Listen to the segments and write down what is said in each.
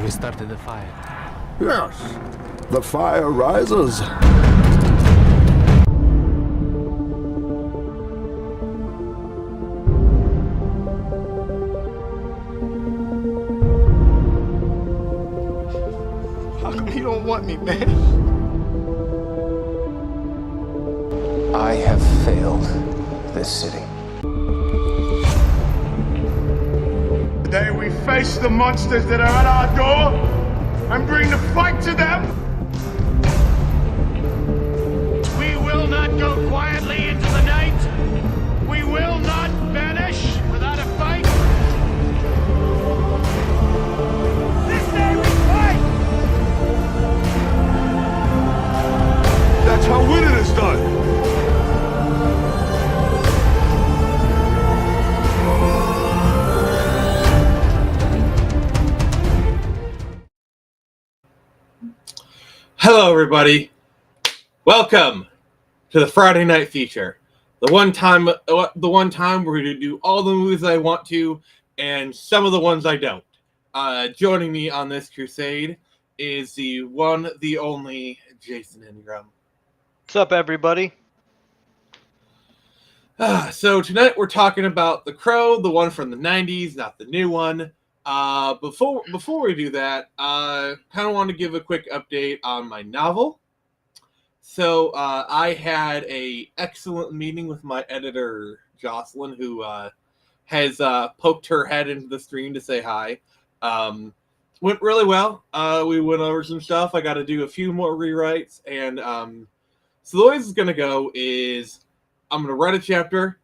We started the fire. Yes, the fire rises. How come you don't want me, man? I have failed this city. Today we face the monsters that are at our door and bring the fight to them. We will not go quietly into the night. We will not vanish without a fight. This day we fight! That's how winning is done. Hello, everybody. Welcome to the Friday Night Feature. The one time we're going to do all the movies I want to, and some of the ones I don't. Joining me on this crusade is the one, the only Jason Ingram. What's up, everybody? So tonight we're talking about The Crow, the one from the 90s, not the new one. Before we do that, kind of want to give a quick update on my novel. So I had a excellent meeting with my editor Jocelyn, who has poked her head into the stream to say hi. Went really well. We went over some stuff. I got to do a few more rewrites, and so the way this is gonna go is I'm gonna write a chapter.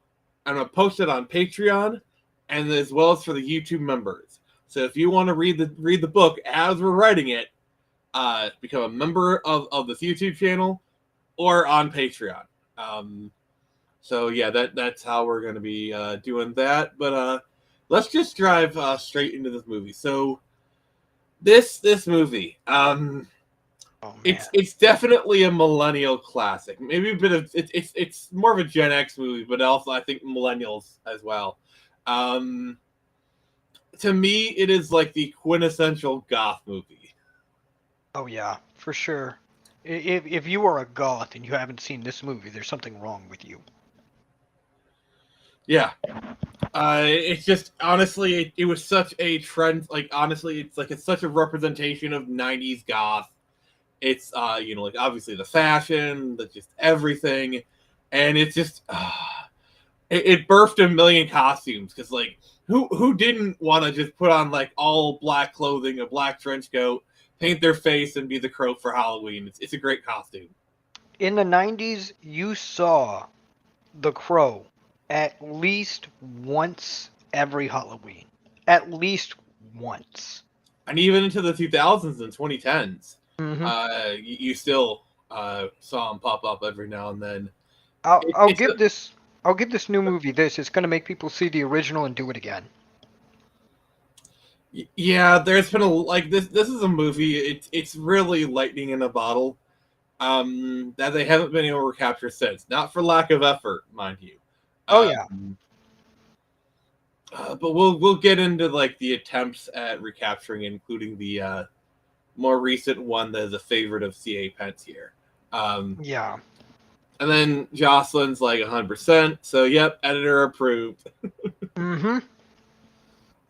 I'm gonna post it on Patreon, and as well as for the YouTube members. So if you want to read the book as we're writing it, become a member of this YouTube channel or on Patreon. So yeah, that's how we're going to be doing that. But let's just drive straight into this movie. So this movie, it's definitely a millennial classic. Maybe a bit of it's more of a Gen X movie, but also I think millennials as well. To me, it is like the quintessential goth movie. Oh yeah, for sure. If you are a goth and you haven't seen this movie, there's something wrong with you. Yeah. It's just, honestly, it was such a trend. Like, honestly, it's such a representation of 90s goth. It's, like, obviously the fashion, just everything. And it's just, it birthed a million costumes. Because, like, who didn't want to just put on, like, all black clothing, a black trench coat, paint their face, and be the Crow for Halloween? It's a great costume. In the 90s, you saw the Crow at least once every Halloween. At least once. And even into the 2000s and 2010s, you still saw him pop up every now and then. I'll give this new movie this. It's going to make people see the original and do it again. Yeah, there's been this is a movie. It's really lightning in a bottle that they haven't been able to recapture since. Not for lack of effort, mind you. Oh yeah. But we'll get into like the attempts at recapturing, including the more recent one that is a favorite of C.A. Pence here. Yeah. And then Jocelyn's like 100%. So yep, editor approved. Mm-hmm.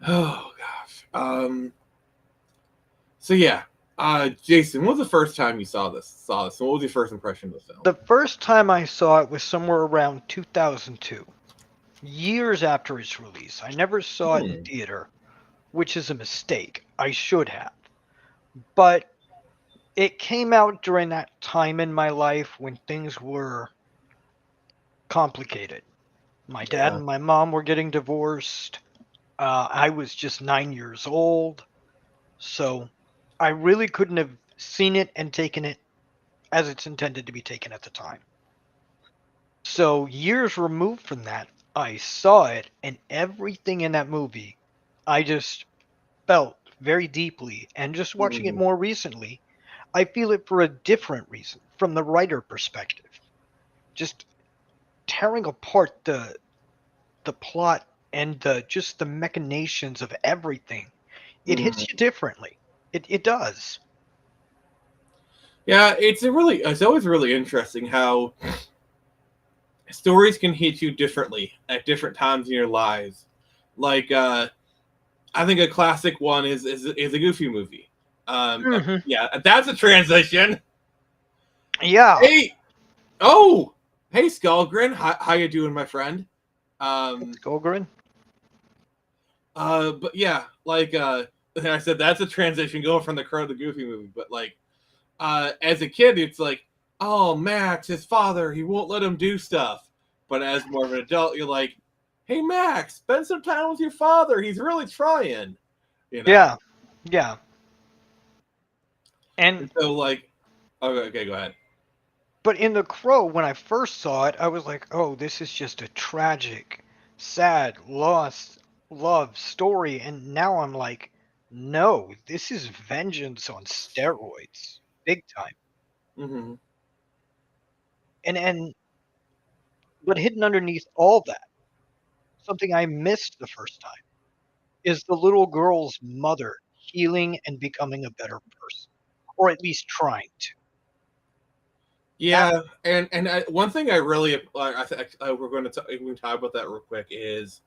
Oh gosh. So yeah. Jason, when was the first time you saw this? What was your first impression of the film? The first time I saw it was somewhere around 2002. Years after its release. I never saw it in theater, which is a mistake. I should have. But it came out during that time in my life when things were complicated. My dad and my mom were getting divorced. I was just 9 years old. So I really couldn't have seen it and taken it as it's intended to be taken at the time. So years removed from that, I saw it, and everything in that movie I just felt very deeply. And just watching it more recently, I feel it for a different reason, from the writer perspective. Just tearing apart the plot and just the machinations of everything. It hits you differently. It does. Yeah, it's always really interesting how stories can hit you differently at different times in your lives. Like I think a classic one is a Goofy movie. Mhm. Yeah, that's a transition. Yeah. Hey, oh, hey, Skullgrin, how you doing, my friend? Gogren. But yeah, like I said, that's a transition going from the Crow to the Goofy movie. But like, as a kid, it's like, oh, Max, his father, he won't let him do stuff. But as more of an adult, you're like, hey, Max, spend some time with your father. He's really trying. You know. Yeah. Yeah. And And so like, okay, go ahead. but in The Crow, when I first saw it, I was like, "Oh, this is just a tragic, sad, lost love story." And now I'm like, "No, this is vengeance on steroids, big time." Hmm. And but hidden underneath all that, something I missed the first time, is the little girl's mother healing and becoming a better person, or at least trying to. That, Yeah, and one thing I really we're going to talk about that real quick is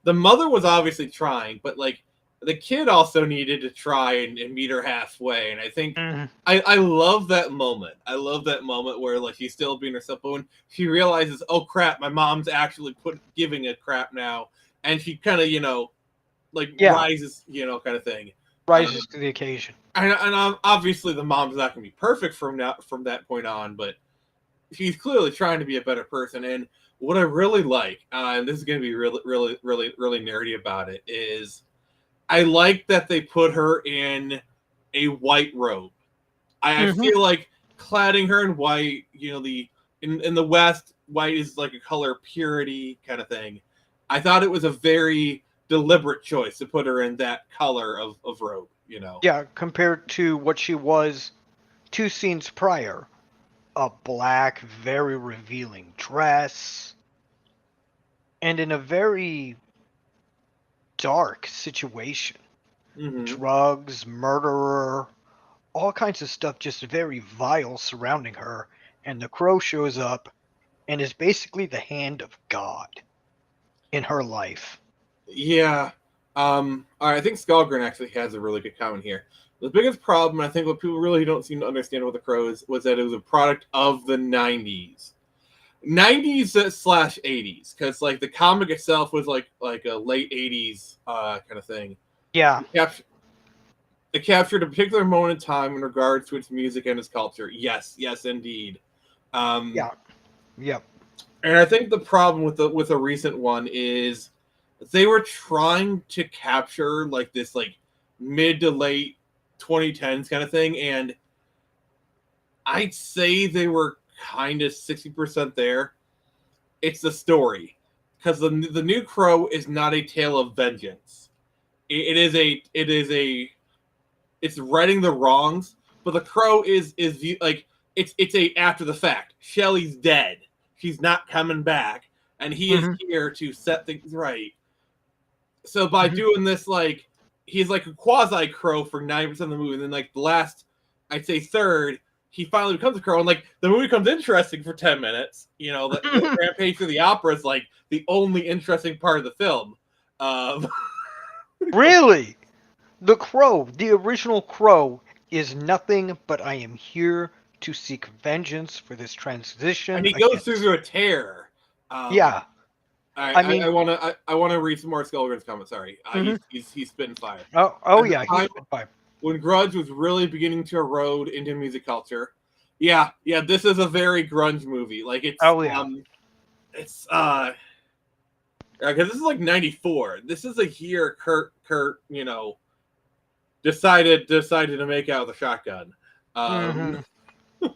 the mother was obviously trying, but like the kid also needed to try and meet her halfway. And I think Mhm. I love that moment. I love that moment where like she's still being herself, but when she realizes, oh crap, my mom's actually giving a crap now, and she kind of like Yeah, rises, kind of thing. Um, rises to the occasion. and obviously the mom's not going to be perfect from that point on, but she's clearly trying to be a better person. And what I really like, and this is going to be really, really, really, really nerdy about it, is I like that they put her in a white robe. I Hmm. feel like cladding her in white, in the West, white is like a color of purity kind of thing. I thought it was a very deliberate choice to put her in that color of robe. Yeah, compared to what she was 2 scenes prior, a black, very revealing dress, and in a very dark situation. Hmm. Drugs, murderer, all kinds of stuff just very vile surrounding her. And the Crow shows up and is basically the hand of God in her life. Yeah. All right, I think Skullgrin actually has a really good comment here. The biggest problem, I think, what people really don't seem to understand with the Crows was that it was a product of the '90s slash '80s, because like the comic itself was like a late '80s kind of thing. Yeah, It captured a particular moment in time in regards to its music and its culture. Yes, yes, indeed. Um, yeah, yep. and I think the problem with a recent one is they were trying to capture like this like mid to late 2010s kind of thing, and I'd say they were kind of 60% there. It's the story, because the new Crow is not a tale of vengeance. It's righting the wrongs, but the Crow is like it's a after the fact. Shelly's dead. She's not coming back, and he is Hmm. here to set things right. So by Hmm. doing this, like he's like a quasi Crow for 90% of the movie, and then like the last, I'd say third, he finally becomes a Crow, and like the movie becomes interesting for 10 minutes. The Rampage through the Opera is like the only interesting part of the film. Um, Really? The Crow, the original Crow, is nothing but I am here to seek vengeance for this and transition he goes against. through a tear. Um, Yeah, I I mean, want to I want to read some more Skullgrin's comments. Sorry, mhm. he's spitting fire. Oh At the yeah, he's time been fine. when grunge was really beginning to erode into music culture, yeah, this is a very grunge movie. Like Oh yeah. it's because this is like '94. This is a year Kurt decided to make out with a shotgun. Hmm. Um,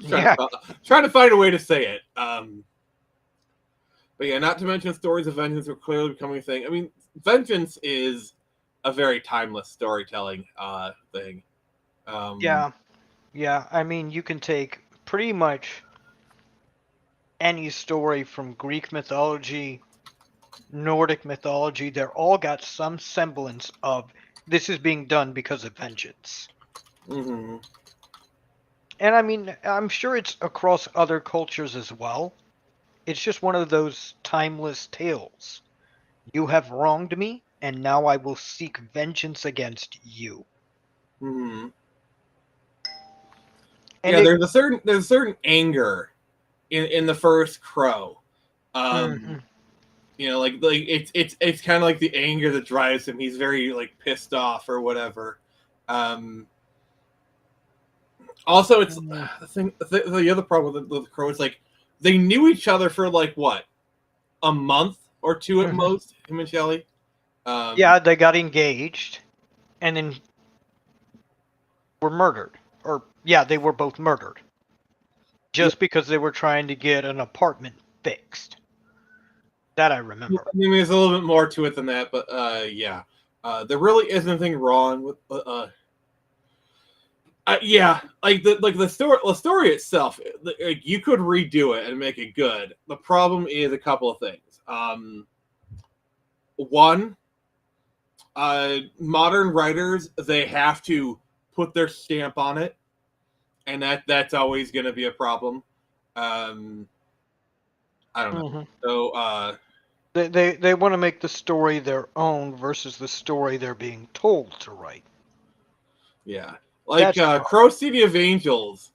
Yeah. trying to find a way to say it. But yeah, not to mention stories of vengeance are clearly becoming a thing. I mean, vengeance is a very timeless storytelling thing. Um, Yeah. Yeah. I mean, you can take pretty much any story from Greek mythology, Nordic mythology. They're all got some semblance of this is being done because of vengeance. Mm-hmm. And I mean, I'm sure it's across other cultures as well. It's just one of those timeless tales. You have wronged me, and now I will seek vengeance against you. Mm-hmm. And Yeah, it, there's a certain anger in the first Crow. Mhm. Like it's kind of like the anger that drives him. He's very like pissed off or whatever. Um, Also, it's Mm. the thing. The other problem with the Crow is like they knew each other for like what, a month or two at Mhm. most. Him and Shelley. Yeah, they got engaged, and then were murdered. Or yeah, they were both murdered Yeah, just because they were trying to get an apartment fixed. That I I remember. mean, there's a little bit more to it than that, but yeah, there really isn't anything wrong with yeah, like the story itself. Like, you could redo it and make it good. The problem is a couple of things. One, modern writers, they have to put their stamp on it, and that's always going to be a problem. Um, I don't know. Hmm. So They want to make the story their own versus the story they're being told to write. yeah, like That's the problem. Crow City of Angels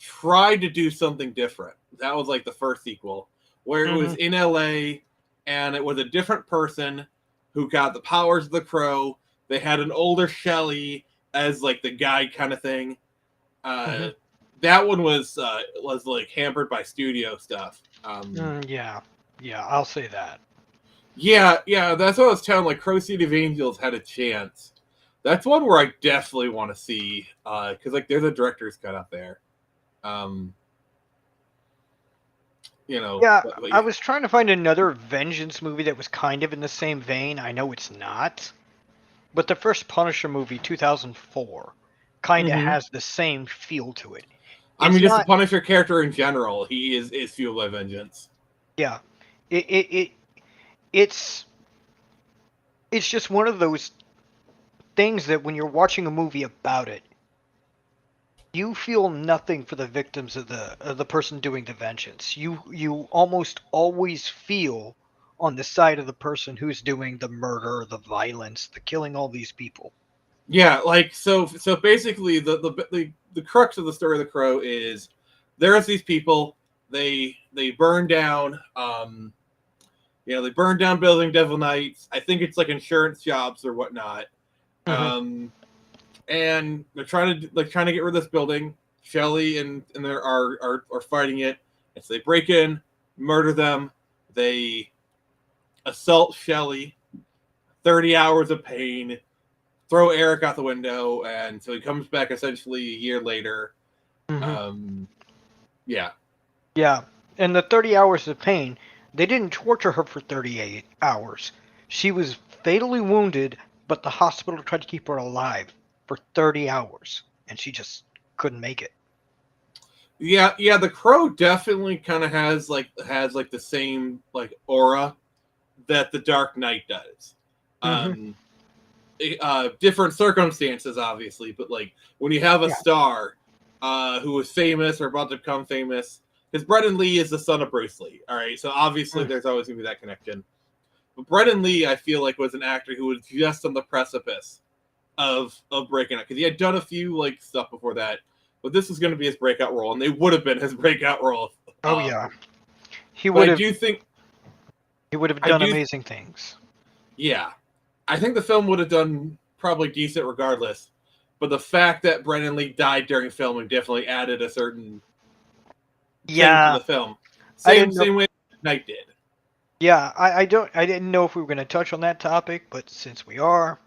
tried to do something different. That was like the first sequel, where it was Mhm. in LA and it was a different person who got the powers of the Crow. They had an older Shelley as like the guide kind of thing. Uh, Mhm. that one was like hampered by studio stuff. Yeah, yeah, I'll say that. Yeah, that's what I was telling. Like Crow City of Angels had a chance. That's one where I definitely want to see because like there's a director's cut out there. Um, Yeah, but I yeah. was trying to find another vengeance movie that was kind of in the same vein. I know it's not, but the first Punisher movie, 2004, kind of Mhm. has the same feel to it. I It's mean, just the not, Punisher character in general, he is fueled by vengeance. yeah, it it's it's just one of those things that when you're watching a movie about it, you feel nothing for the victims of the person doing the vengeance. You almost always feel on the side of the person who's doing the murder, the violence, the killing all these people. Yeah, like so basically the crux of the story of the Crow is there's these people, they burn down they burn down building Devil Knights. I think it's like insurance jobs or whatnot. Hmm. And they're trying to get rid of this building. Shelley and there are fighting it. And so they break in, murder them, they assault Shelley, 30 hours of pain, throw Eric out the window, and so he comes back essentially a year later. Hmm. Um, yeah, Yeah, and the 30 hours of pain, they didn't torture her for 38 hours. She was fatally wounded, but the hospital tried to keep her alive for 30 hours, and she just couldn't make it. yeah. The Crow definitely kind of has like the same like aura that the Dark Knight does. Hmm. Um, Different circumstances, obviously, but like when you have a Yeah. star who is famous or about to become famous, because Brendan Lee is the son of Bruce Lee. All right, so obviously Mm. there's always gonna be that connection. But Brendan Lee, I feel like, was an actor who was just on the precipice of breaking out because he had done a few like stuff before that, but this was going to be his breakout role, and they would have been his breakout role. Oh yeah, he But would I have do think he would have I done do amazing things. yeah, I think the film would have done probably decent regardless. But the fact that Brendan Lee died during filming definitely added a certain thing to Yeah, the film. I Same didn't know. same way Knight did. Yeah, I didn't know if we were going to touch on that topic, but since we are,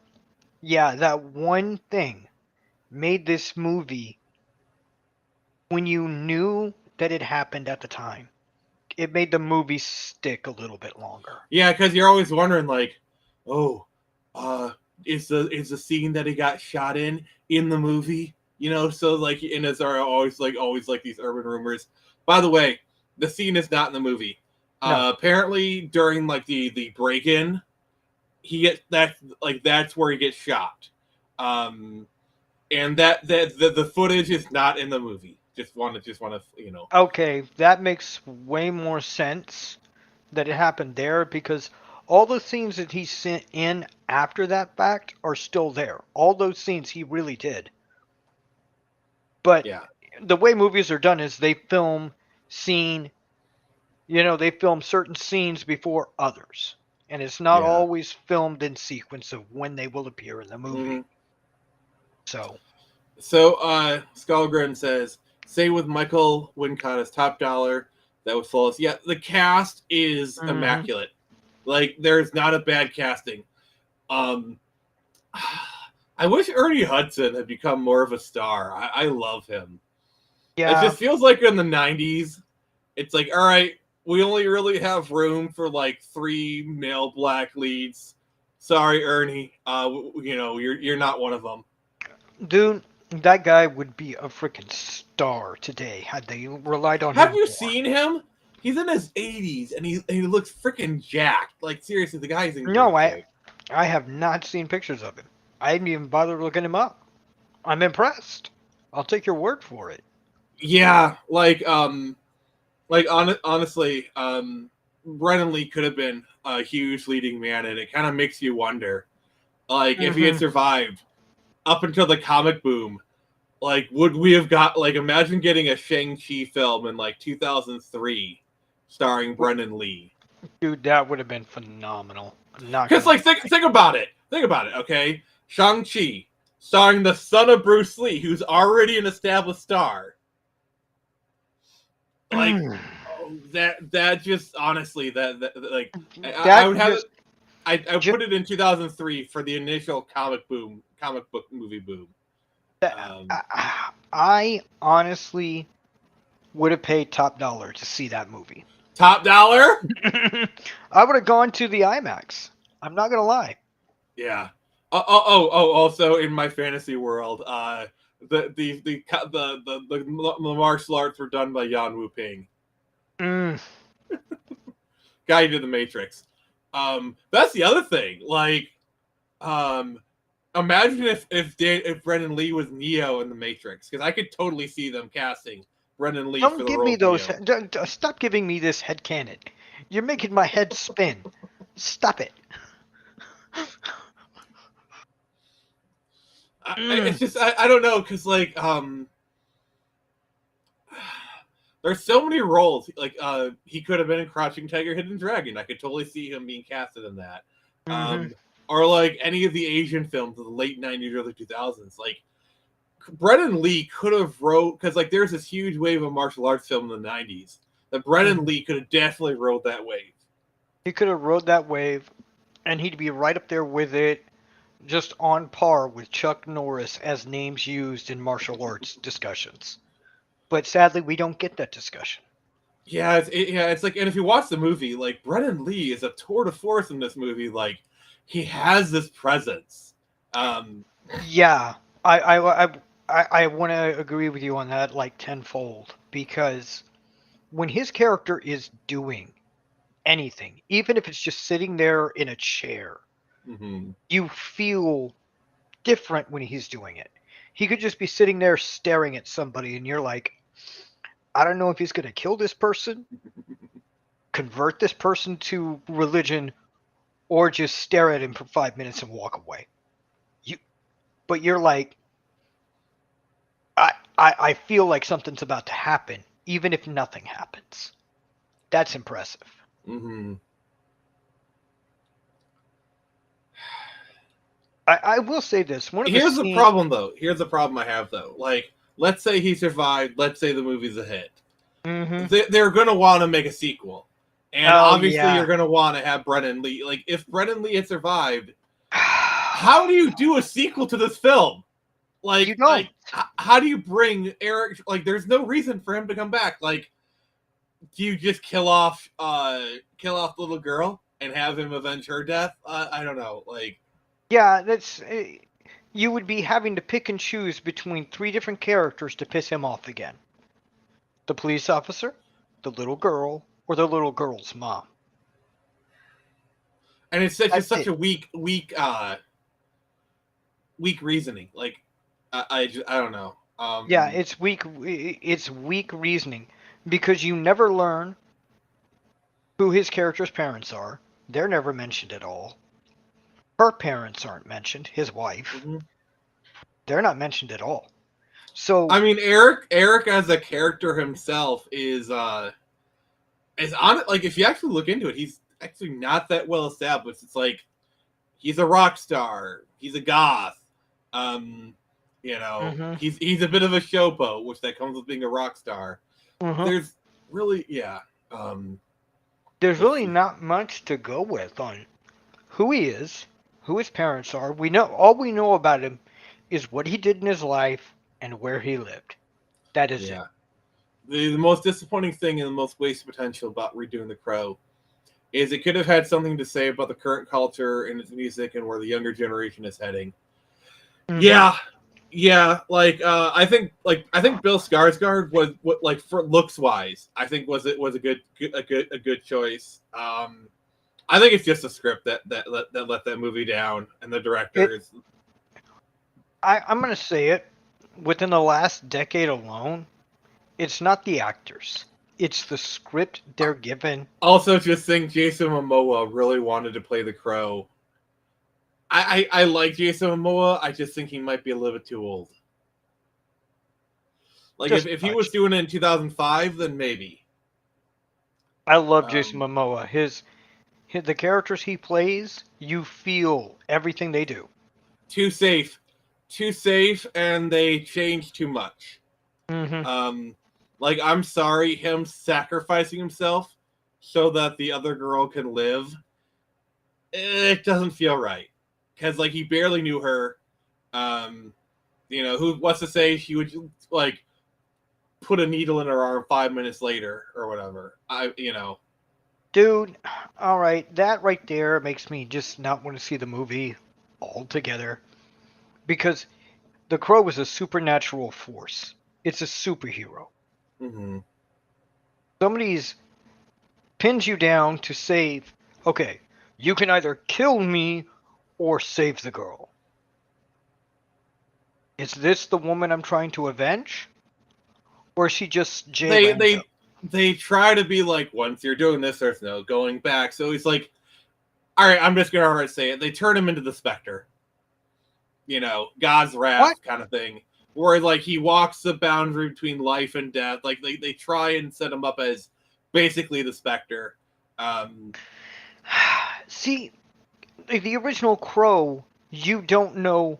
yeah, that one thing made this movie when you knew that it happened at the time. It made the movie stick a little bit longer. Yeah, because you're always wondering, like, oh, uh, is the scene that he got shot in the movie? So like, and as are always like these urban rumors. By the way, the scene is not in the movie. No. Apparently, during like the break in, that's where he gets shot. Um, and that the footage is not in the movie. Just want to Okay, that makes way more sense that it happened there because all the scenes that he sent in after that fact are still there. All those scenes he really did. But Yeah. the way movies are done is they film they film certain scenes before others. And it's not Yeah. always filmed in sequence of when they will appear in the movie. Mhm. So, So Skullgrin says, "Say with Michael Wincott as top dollar, that was flawless." Yeah, the cast is Mhm. immaculate. Like, there's not a bad casting. I wish Ernie Hudson had become more of a star. I love him. yeah. It just feels like in the 90s, it's like, all right, we only really have room for like 3 male black leads. Sorry, Ernie. You're not one of them. Dude, that guy would be a freaking star today had they relied on him. Have you more. seen him? He's in his 80s and he looks freaking jacked. Like, seriously, the guy's in No, great shape. I have not seen pictures of him. I didn't even bother looking him up. I'm impressed. I'll take your word for it. Yeah, honestly, Brennan Lee could have been a huge leading man, and it kind of makes you wonder, like, if he had survived up until the comic boom, like, would we have got, like, imagine getting a Shang-Chi film in, like, 2003 starring Brennan Lee. Dude, that would have been phenomenal. Because, like, think about it. Think about it, okay? Shang-Chi, starring the son of Bruce Lee, who's already an established star. Like, that just, honestly, I would have just- I put it in 2003 for the initial comic book movie boom. I honestly would have paid top dollar to see that movie. Top dollar? I would have gone to the IMAX. I'm not gonna lie. Yeah. Also in my fantasy world, the martial arts were done by Yan Wu Ping, guy who did the Matrix. That's the other thing. Like, imagine if Brendan Lee was Neo in the Matrix, because I could totally see them casting Brendan Lee. Don't for the give role me of those. Neo. Stop giving me this headcanon. You're making my head spin. Stop it. It's just I don't know, because like there's so many roles. Like he could have been in Crouching Tiger, Hidden Dragon. I could totally see him being casted in that. Or like any of the Asian films of the late 90s, early 2000s. Like Brendan Lee could have wrote, because like there's this huge wave of martial arts film in the 90s that Brendan Lee could have definitely rode that wave. He could have rode that wave, and he'd be right up there with it, just on par with Chuck Norris as names used in martial arts discussions. But sadly, we don't get that discussion. Yeah, it's like, and if you watch the movie, like Brendan Lee is a tour de force in this movie. Like he has this presence. Yeah, I want to agree with you on that like tenfold, because when his character is doing anything, even if it's just sitting there in a chair, you feel different when he's doing it. He could just be sitting there staring at somebody, and you're like, I don't know if he's going to kill this person, convert this person to religion, or just stare at him for 5 minutes and walk away. But you're like, I feel like something's about to happen, even if nothing happens. That's impressive. I will say this. Here's the problem, though. Here's the problem I have, though. Like, let's say he survived. Let's say the movie's a hit. They're going to want to make a sequel. And obviously you're going to want to have Brendan Lee. Like, if Brendan Lee had survived, how do you do a sequel to this film? Like, You don't. like, how do you bring Eric? Like, there's no reason for him to come back. Like, do you just kill off the little girl and have him avenge her death? I don't know. Like, Yeah, that's you would be having to pick and choose between 3 different characters to piss him off again. The police officer, the little girl, or the little girl's mom. and it's such That's a weak reasoning. Like, I don't know. Yeah, it's weak. It's weak reasoning because you never learn who his character's parents are. They're never mentioned at all. Her parents aren't mentioned. His wife. mhm. They're not mentioned at all. So I mean, Eric as a character himself is on it. Like, if you actually look into it, he's actually not that well established. It's like he's a rock star. He's a goth. Mhm. He's a bit of a showboat, which that comes with being a rock star. Mhm. There's really, yeah. there's Let's really see. not much to go with on who he is, who his parents are. We know all we know about him is what he did in his life and where he lived. That is it. Yeah. The most disappointing thing and the most wasted potential about redoing The Crow is it could have had something to say about the current culture and its music and where the younger generation is heading. Mhm. Yeah. I think Bill Skarsgård was what, like, for looks wise, I think was a good choice. I think it's just a script that let that movie down, and the director is. I'm going to say it. Within the last decade alone, it's not the actors. It's the script they're given. Also, just think Jason Momoa really wanted to play the Crow. I like Jason Momoa. I just think he might be a little bit too old. Like, Just if he much. was doing it in 2005, then maybe. I love Jason Momoa. The characters he plays, you feel everything they do. Too safe, and they change too much. Mm-hmm. Like, I'm sorry, him sacrificing himself so that the other girl can live. It doesn't feel right, because like he barely knew her. Who wants to say she would like put a needle in her arm 5 minutes later or whatever? Dude, all right, that right there makes me just not want to see the movie altogether, because the Crow is a supernatural force. It's a superhero. Mm-hmm. Somebody's pins you down to save. Okay, you can either kill me or save the girl. Is this the woman I'm trying to avenge? Or is she just Jay Lando? They try to be like, once you're doing this, there's no going back. So he's like, all right, I'm just gonna say it. They turn him into the Spectre. God's wrath What? kind of thing. Where like he walks the boundary between life and death. Like they try and set him up as basically the Spectre. See, the original Crow, you don't know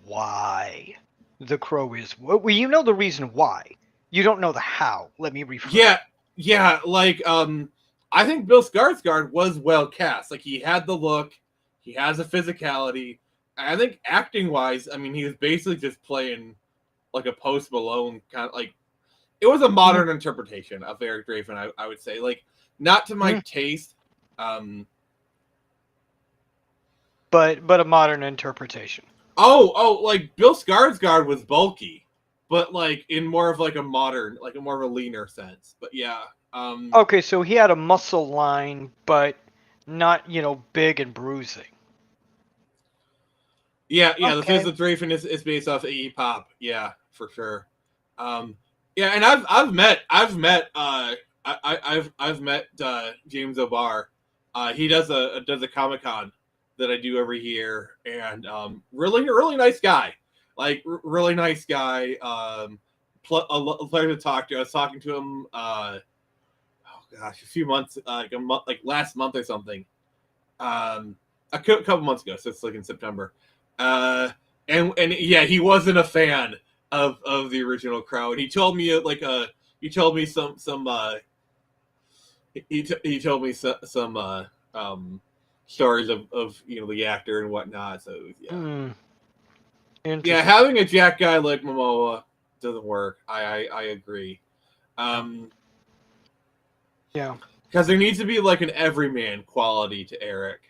why the Crow is. Well, you know the reason why. You don't know the how. Let me rephrase. Yeah. Like I think Bill Skarsgård was well cast. Like, he had the look, he has a physicality. I think acting wise, I mean, he was basically just playing like a Post Malone kind of like. It was a modern interpretation of Eric Draven, I would say. Like, not to my taste. But a modern interpretation. Like Bill Skarsgård was bulky, but like in more of like a modern, like a more of a leaner sense. But yeah. Okay, so he had a muscle line, but not, big and bruising. Yeah. Okay. The Fizz of Draven is based off Iggy Pop. Yeah, for sure. Yeah, and I've met James O'Barr. He does a Comic-Con that I do every year, and really nice guy. Like, really nice guy. A pleasure to talk to. I was talking to him a few months, like last month or something. A couple months ago, so it's like in September. And yeah, he wasn't a fan of the original Crow, and he told me he told me some stories of the actor and whatnot. So yeah. Yeah, having a Jack guy like Momoa doesn't work. I agree. Yeah. Because there needs to be like an everyman quality to Eric.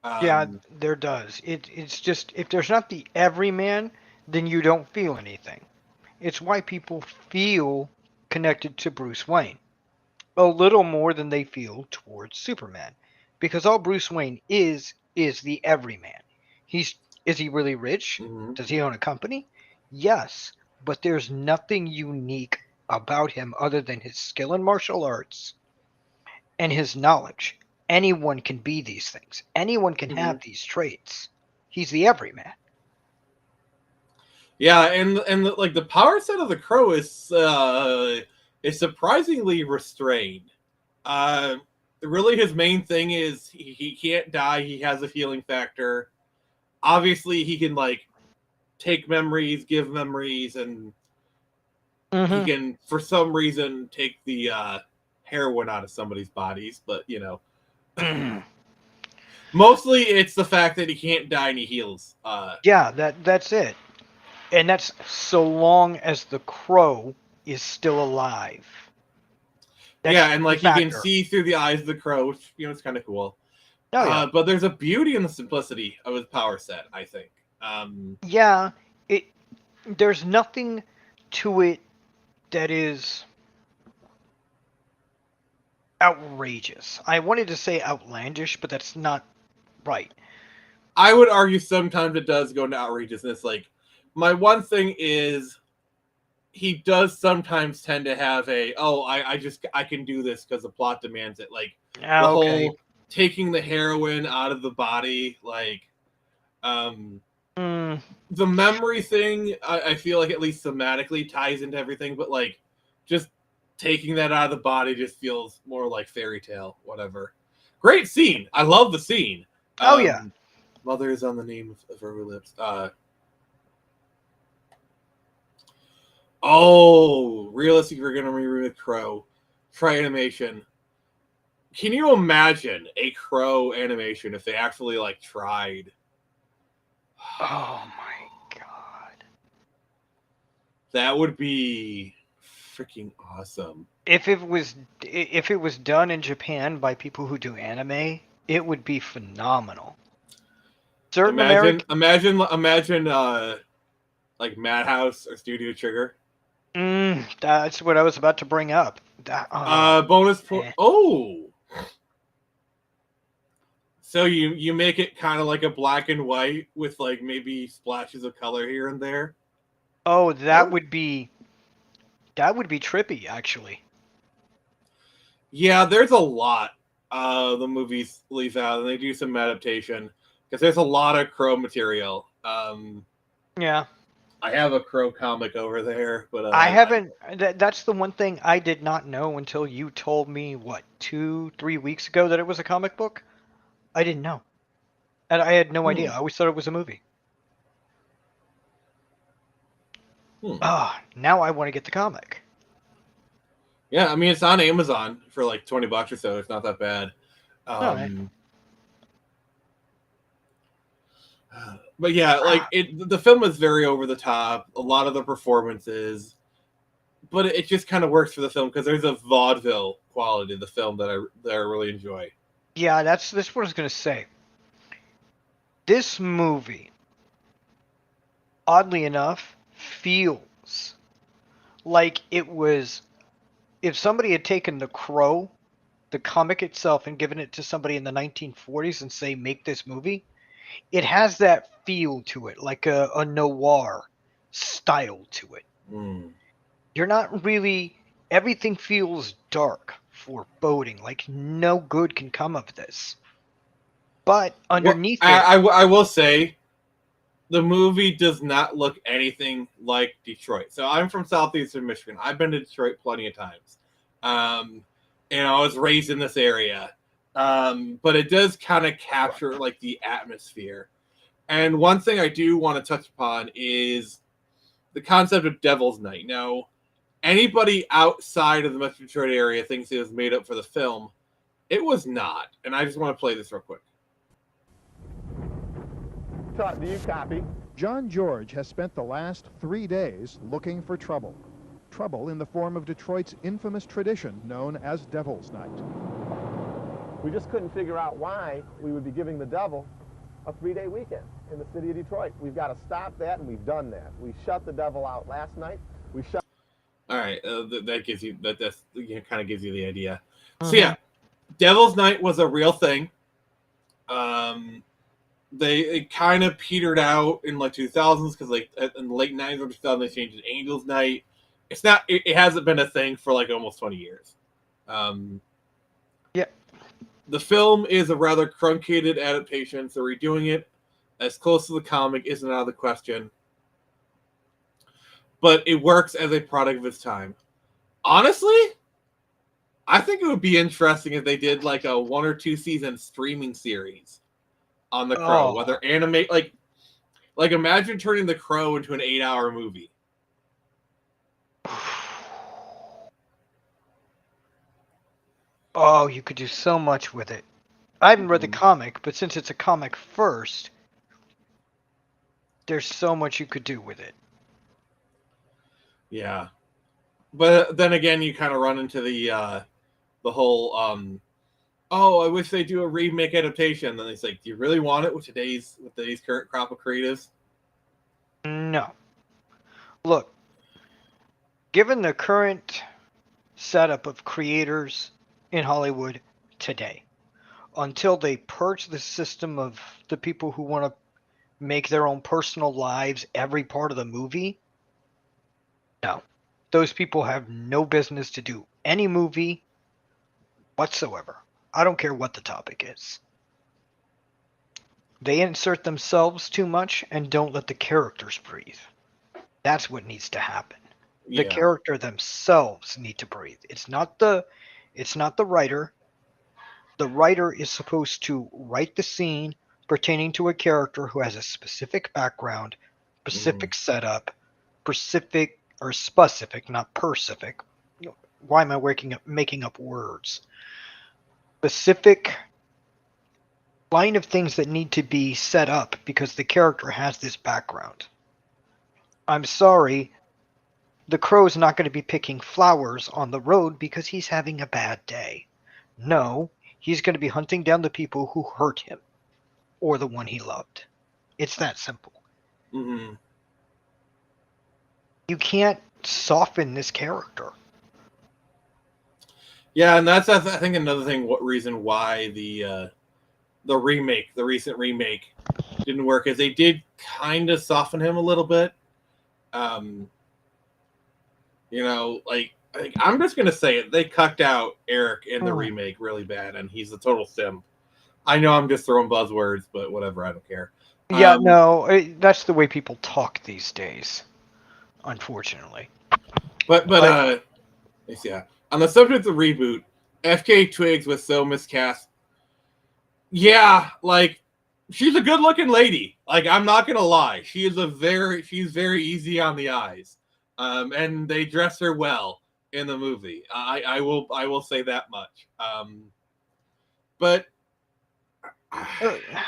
Yeah, there does. It's just, if there's not the everyman, then you don't feel anything. It's why people feel connected to Bruce Wayne a little more than they feel towards Superman, because all Bruce Wayne is the everyman. Is he really rich? Mm-hmm. Does he own a company? Yes, but there's nothing unique about him other than his skill in martial arts and his knowledge. Anyone can be these things. Anyone can have these traits. He's the everyman. Yeah, and like the power set of the Crow is surprisingly restrained. Really, his main thing is he can't die. He has a healing factor. Obviously, he can like take memories, give memories, and he can, for some reason, take the heroin out of somebody's bodies. But you know, mostly it's the fact that he can't die and he heals. Yeah, that's it. And that's so long as the Crow is still alive. That's yeah, and like the he can factor. see through the eyes of the Crow, which, you know, it's kind of cool. Oh, yeah. But there's a beauty in the simplicity of his power set, I think. Yeah, there's nothing to it that is outrageous. I wanted to say outlandish, but that's not right. I would argue sometimes it does go into outrageousness. Like, my one thing is he does sometimes tend to have I can do this because the plot demands it. Like the whole taking the heroin out of the body, like the memory thing, I feel like at least thematically ties into everything, but like just taking that out of the body just feels more like fairy tale, whatever. Great scene. I love the scene. Oh, yeah. Mother is on the name of her lips. Realistic, we're gonna remake Crow. Try animation. Can you imagine a Crow animation if they actually like tried? Oh my god. That would be freaking awesome. If it was done in Japan by people who do anime, it would be phenomenal. Imagine like Madhouse or Studio Trigger. That's what I was about to bring up. Bonus point. So you make it kind of like a black and white with like maybe splashes of color here and there. Oh, that would be trippy, actually. Yeah, there's a lot the movies leave out, and they do some adaptation because there's a lot of Crow material. Yeah. I have a Crow comic over there, but I haven't. That's the one thing I did not know until you told me 2-3 weeks ago that it was a comic book. I didn't know, and I had no idea. I always thought it was a movie. Now I want to get the comic. Yeah, I mean it's on Amazon for like $20 or so. It's not that bad. But yeah, like the film is very over the top. A lot of the performances, but it just kind of works for the film because there's a vaudeville quality to the film that I really enjoy. Yeah, that's what I was gonna say. This movie, oddly enough, feels like it was if somebody had taken The Crow, the comic itself, and given it to somebody in the 1940s and say, make this movie. It has that feel to it, like a noir style to it. You're not really... Everything feels dark, foreboding, like no good can come of this. But underneath I will say, the movie does not look anything like Detroit. So I'm from southeastern Michigan. I've been to Detroit plenty of times. And I was raised in this area. But it does kind of capture like the atmosphere. And one thing I do want to touch upon is the concept of Devil's Night. Now, anybody outside of the Metro Detroit area thinks it was made up for the film. It was not. And I just want to play this real quick. Todd, do you copy? John George has spent the last 3 days looking for trouble. Trouble in the form of Detroit's infamous tradition known as Devil's Night. We just couldn't figure out why we would be giving the devil a 3-day weekend in the city of Detroit. We've got to stop that, and we've done that. We shut the devil out last night. We shut. All right, that gives you kind of gives you the idea. So yeah, Devil's Night was a real thing. it kind of petered out in like 2000s because like in the late 90s or 2000s they changed it to Angels Night. It's not. It hasn't been a thing for like almost 20 years. Yeah. The film is a rather truncated adaptation, so redoing it as close to the comic isn't out of the question. But it works as a product of its time. Honestly, I think it would be interesting if they did like a 1 or 2 season streaming series on The Crow. Oh. Whether animate like imagine turning The Crow into an 8-hour movie. Oh, you could do so much with it. I haven't read the comic, but since it's a comic first, there's so much you could do with it. Yeah. But then again, you kind of run into the whole oh, I wish they do a remake adaptation. Then it's like, do you really want it with today's current crop of creatives? No. Look, given the current setup of creators in Hollywood today, until they purge the system of the people who want to make their own personal lives every part of the movie, no. Those people have no business to do any movie whatsoever. I don't care what the topic is. They insert themselves too much and don't let the characters breathe. That's what needs to happen. The character themselves need to breathe. It's not the writer. The writer is supposed to write the scene pertaining to a character who has a specific background, specific setup, specific, not percific. Why am I making up words? Specific line of things that need to be set up because the character has this background. I'm sorry, the Crow's not going to be picking flowers on the road because he's having a bad day. No, he's going to be hunting down the people who hurt him or the one he loved. It's that simple. Mm-hmm. You can't soften this character. Yeah, and that's I think another reason why the recent remake didn't work is they did kind of soften him a little bit. You know, like I'm just gonna say it. They cucked out Eric in the remake really bad, and he's a total simp. I know I'm just throwing buzzwords, but whatever, I don't care. Yeah, no, that's the way people talk these days, unfortunately. But yeah. On the subject of reboot, FK Twigs was so miscast. Yeah, like she's a good-looking lady. Like I'm not gonna lie, she's very easy on the eyes, and they dress her well in the movie. I will say that much. But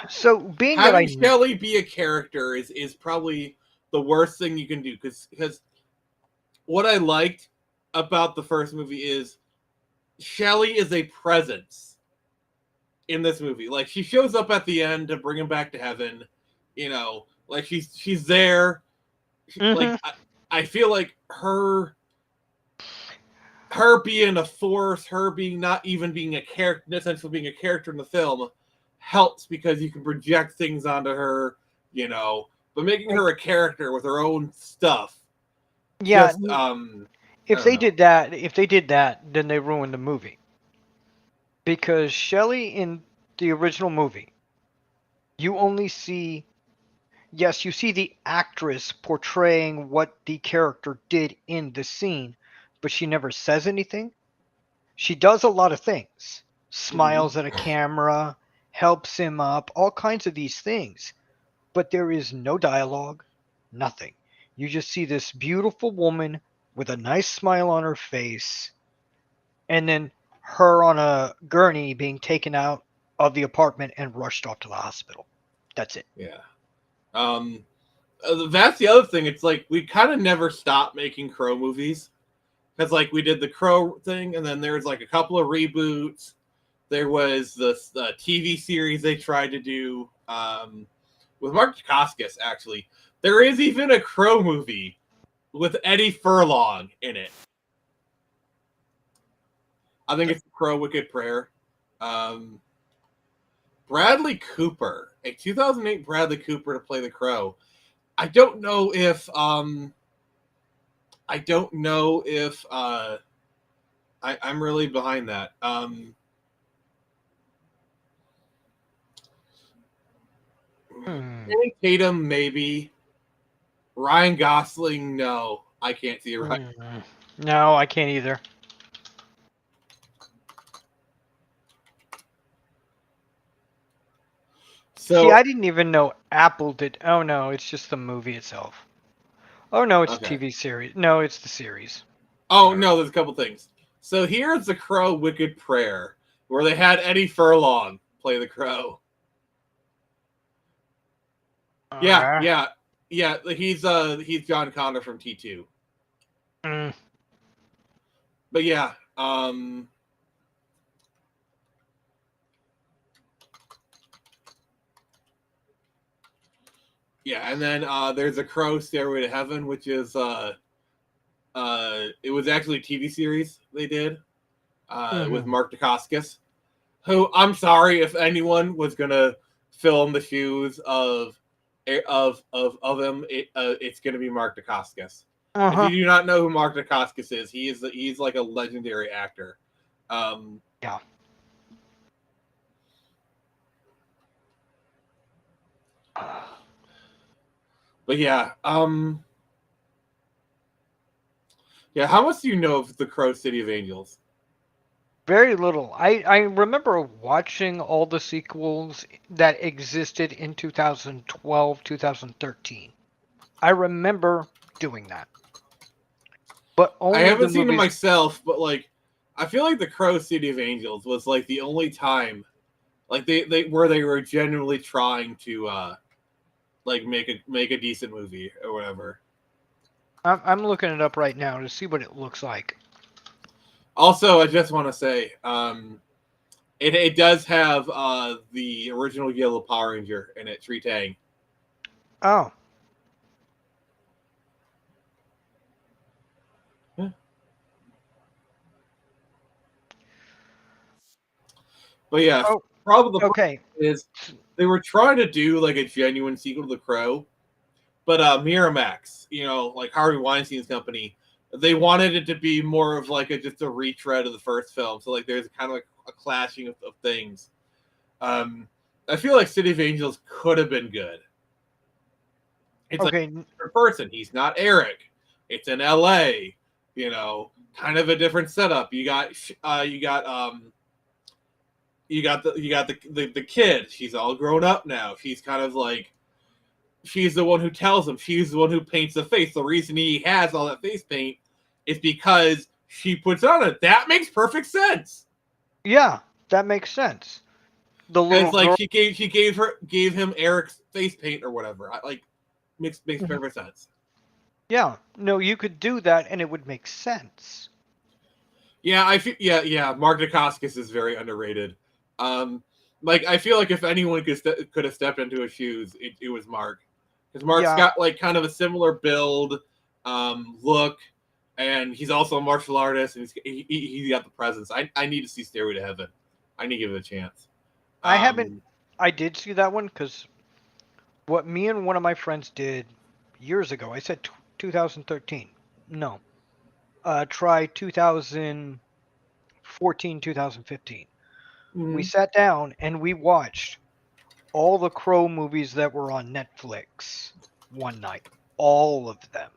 so being having that Shelley be a character is probably the worst thing you can do because what I liked about the first movie is Shelley is a presence in this movie. Like she shows up at the end to bring him back to heaven. You know, like she's there. Like I feel like her being a force, her being not even being a character, essentially being a character in the film, helps because you can project things onto her. You know, but making her a character with her own stuff. Yeah. Just, if they did that, then they ruined the movie. Because Shelley in the original movie, you only see, yes, you see the actress portraying what the character did in the scene, but she never says anything. She does a lot of things. Smiles at a camera, helps him up, all kinds of these things. But there is no dialogue, nothing. You just see this beautiful woman with a nice smile on her face, and then her on a gurney being taken out of the apartment and rushed off to the hospital. That's it. Yeah. That's the other thing. It's like we kind of never stopped making Crow movies because like we did the Crow thing, and then there's like a couple of reboots. There was this TV series they tried to do with Mark Dacascos, actually. There is even a Crow movie with Eddie Furlong in it. I think it's Crow Wicked Prayer. Bradley Cooper, a 2008 Bradley Cooper to play the Crow. I don't know if I'm really behind that. Channing Tatum, maybe. Ryan Gosling, no. I can't see Ryan. No, I can't either. So, See, I didn't even know Apple did. Oh no, it's just the movie itself. Oh no, it's Okay. a TV series. No, it's the series. oh no, there's a couple things. So here's the Crow Wicked Prayer, where they had Eddie Furlong play the Crow. Yeah. He's John Connor from T2. Mm. But yeah, yeah, and then there's a Crow Stairway to Heaven, which is it was actually a TV series they did with Mark Dacascos, who, I'm sorry if anyone was gonna fill in the shoes of him, it's gonna be Mark Dacascos. Uh-huh. If you do not know who Mark Dacascos is, he's like a legendary actor. Yeah. But yeah, yeah. How much do you know of the Crow City of Angels? Very little. I remember watching all the sequels that existed in 2012, 2013. I remember doing that. But only I haven't the seen it movies... myself, but like, I feel like the Crow City of Angels was like the only time, like they were genuinely trying to like make a decent movie or whatever. I'm looking it up right now to see what it looks like. Also, I just want to say, it does have the original Yellow Power Ranger in it, Tree Tang. Oh. Yeah. But yeah, probably the Okay. problem is they were trying to do like a genuine sequel to The Crow, but Miramax, like Harvey Weinstein's company, they wanted it to be more of like just a retread of the first film. So like there's kind of like a clashing of things. I feel like City of Angels could have been good. It's like a different person. He's not Eric. It's in LA, kind of a different setup. You got the kid. She's all grown up now. She's kind of like, she's the one who tells him. She's the one who paints the face. The reason he has all that face paint is because she puts on it. That makes perfect sense. Yeah, that makes sense. It's like she gave him Eric's face paint or whatever. Makes perfect sense. Yeah, no, you could do that and it would make sense. Yeah, Mark Dacascos is very underrated. I feel like if anyone could have stepped into his shoes, it was Mark, because Mark's got like kind of a similar build, look, and he's also a martial artist, and he's got the presence. I need to see Stairway to Heaven. I need to give it a chance. I did see that one because what me and one of my friends did years ago, I said 2013. No. Try 2014, 2015. Mm-hmm. We sat down and we watched all the Crow movies that were on Netflix one night. All of them.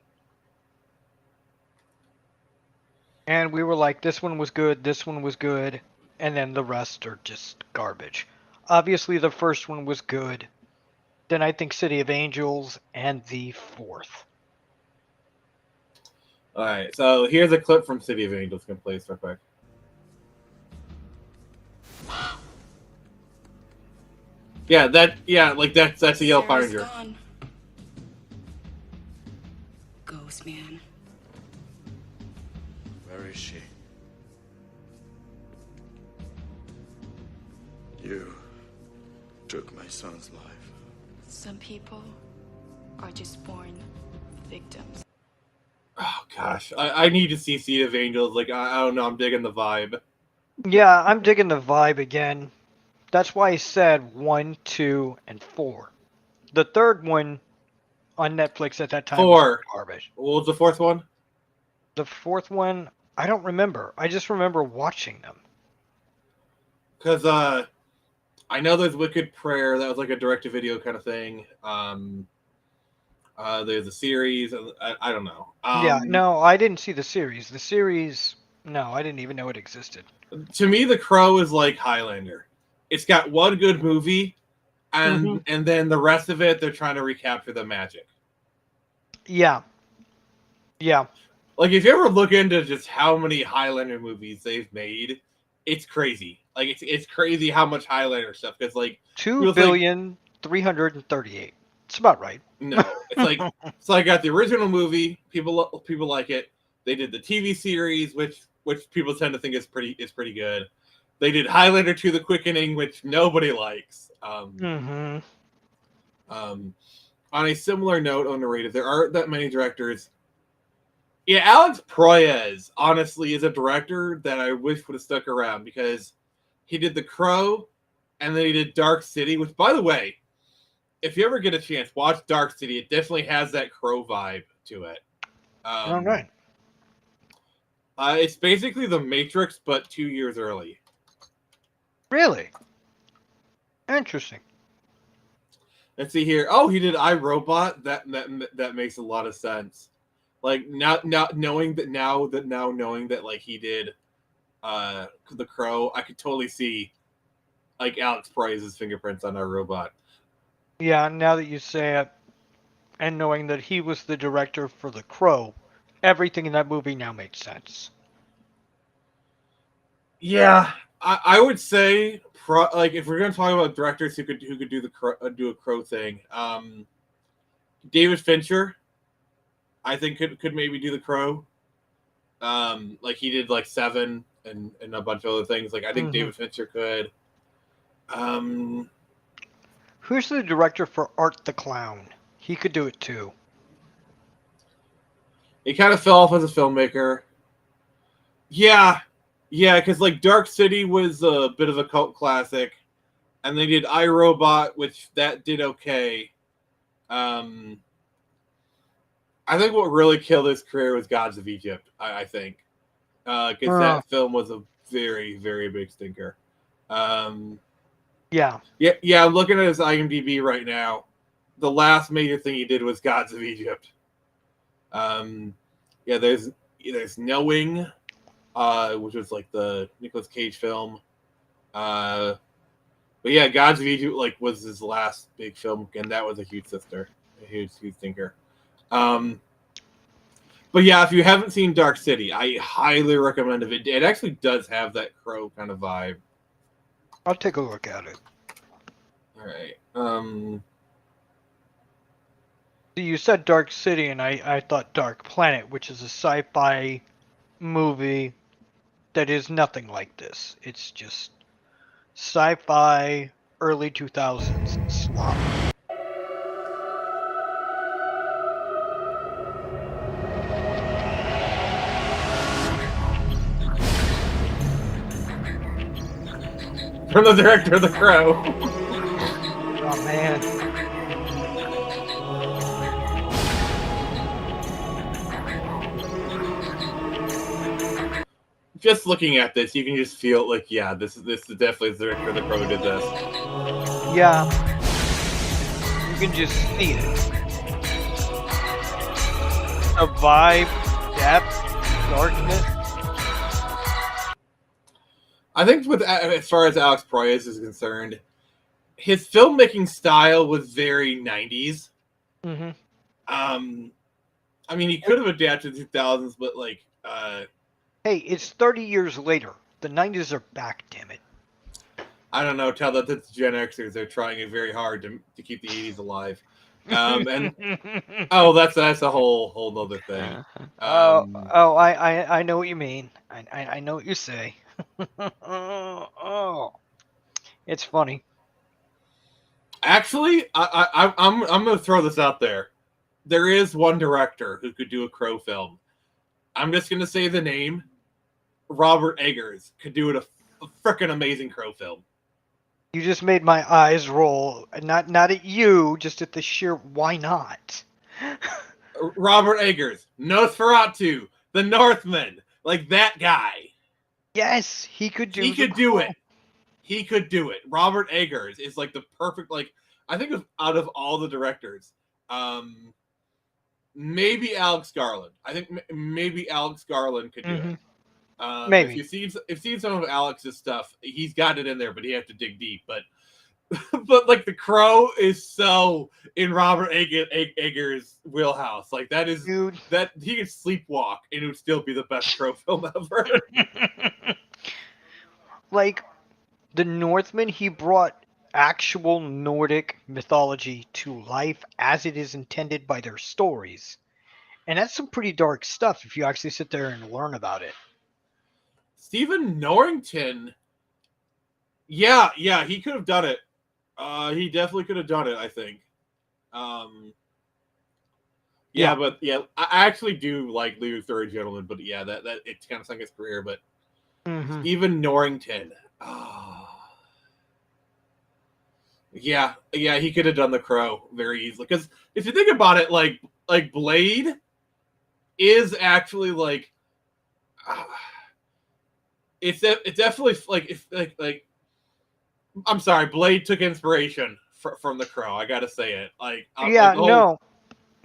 And we were like, this one was good, this one was good, and then the rest are just garbage. Obviously, the first one was good. Then I think City of Angels, and the fourth. All right, so here's a clip from City of Angels. Can play this real quick. That's a Yellow Power Ranger. Ghost man. Where is she? You took my son's life. Some people are just born victims. Oh gosh, I need to see City of Angels. Like I don't know, I'm digging the vibe. Yeah, I'm digging the vibe again. That's why I said 1, 2, and 4. The third one on Netflix at that time was 4. garbage. What was the fourth one? The fourth one, I don't remember. I just remember watching them. Because I know there's Wicked Prayer. That was like a direct-to-video kind of thing. There's a series. I don't know. Yeah, no, I didn't see the series. The series, no, I didn't even know it existed. To me, The Crow is like Highlander. It's got one good movie, and then the rest of it, they're trying to recapture the magic. Yeah. Yeah. Like, if you ever look into just how many Highlander movies they've made, it's crazy. Like, it's crazy how much Highlander stuff. Because, like, 2,338,000,000. It's about right. No, it's like I got the original movie. People like it. They did the TV series, which people tend to think is pretty good. They did Highlander 2: The Quickening, which nobody likes. On a similar note, underrated, there aren't that many directors. Yeah, Alex Proyas, honestly, is a director that I wish would have stuck around because he did The Crow, and then he did Dark City, which, by the way, if you ever get a chance, watch Dark City. It definitely has that Crow vibe to it. All right. It's basically The Matrix, but 2 years early. Really? Interesting. Let's see here. Oh, he did iRobot. That makes a lot of sense. Like now knowing that like he did The Crow, I could totally see like Alex Proyas' fingerprints on iRobot. Yeah, now that you say it, and knowing that he was the director for The Crow, everything in that movie now makes sense. Yeah, I would say like if we're gonna talk about directors who could do do a Crow thing, David Fincher, I think could maybe do The Crow. Like he did like Seven and a bunch of other things. Like I think David Fincher could. Who's the director for Art the Clown? He could do it too. He kind of fell off as a filmmaker. Yeah, because like Dark City was a bit of a cult classic, and they did iRobot, which that did okay. I think what really killed his career was Gods of Egypt. I think because that film was a very, very big stinker. Yeah. I'm looking at his IMDb right now. The last major thing he did was Gods of Egypt. There's Knowing, which was like the Nicolas Cage film. But yeah, Gods of Egypt like was his last big film, and that was a huge stinker. But yeah, if you haven't seen Dark City, I highly recommend it. It actually does have that Crow kind of vibe. I'll take a look at it. All right. You said Dark City, and I thought Dark Planet, which is a sci-fi movie that is nothing like this. It's just sci-fi early 2000s slop. From the director of The Crow. Oh man. Just looking at this, you can just feel like, yeah, this is definitely the director of The Crow who did this. Yeah. You can just see it. A vibe, depth, darkness. I think as far as Alex Proyas is concerned, his filmmaking style was very 90s. I mean, he could have adapted the 2000s, but like... Hey, it's 30 years later. The 90s are back, damn it. I don't know. Tell that to Gen Xers. They're trying very hard to keep the 80s alive. And that's a whole other thing. I know what you mean. I know what you say. It's funny. Actually, I'm gonna throw this out there. There is one director who could do a Crow film. I'm just gonna say the name. Robert Eggers could do a freaking amazing Crow film. You just made my eyes roll. Not at you, just at the sheer why not? Robert Eggers, Nosferatu, The Northman, like that guy. Yes, he could do. He the could do Crow. it. He could do it. Robert Eggers is like the perfect, like, I think out of all the directors, maybe Alex Garland. I think maybe Alex Garland could do it. Maybe. If you've seen some of Alex's stuff, he's got it in there, but he has to dig deep. But but like The Crow is so in Robert Eggers' wheelhouse. Like that is Dude. that he could sleepwalk and it would still be the best Crow film ever. Like the Northman, he brought actual Nordic mythology to life as it is intended by their stories. And that's some pretty dark stuff if you actually sit there and learn about it. Stephen Norrington, yeah, he could have done it. He definitely could have done it, I think. Yeah. But yeah, I actually do like Leo Third Gentleman, but yeah, that it kind of sunk his career. But Stephen Norrington, yeah, he could have done The Crow very easily. Because if you think about it, like Blade is actually like, it's definitely like if like I'm sorry, Blade took inspiration from The Crow. I gotta say it.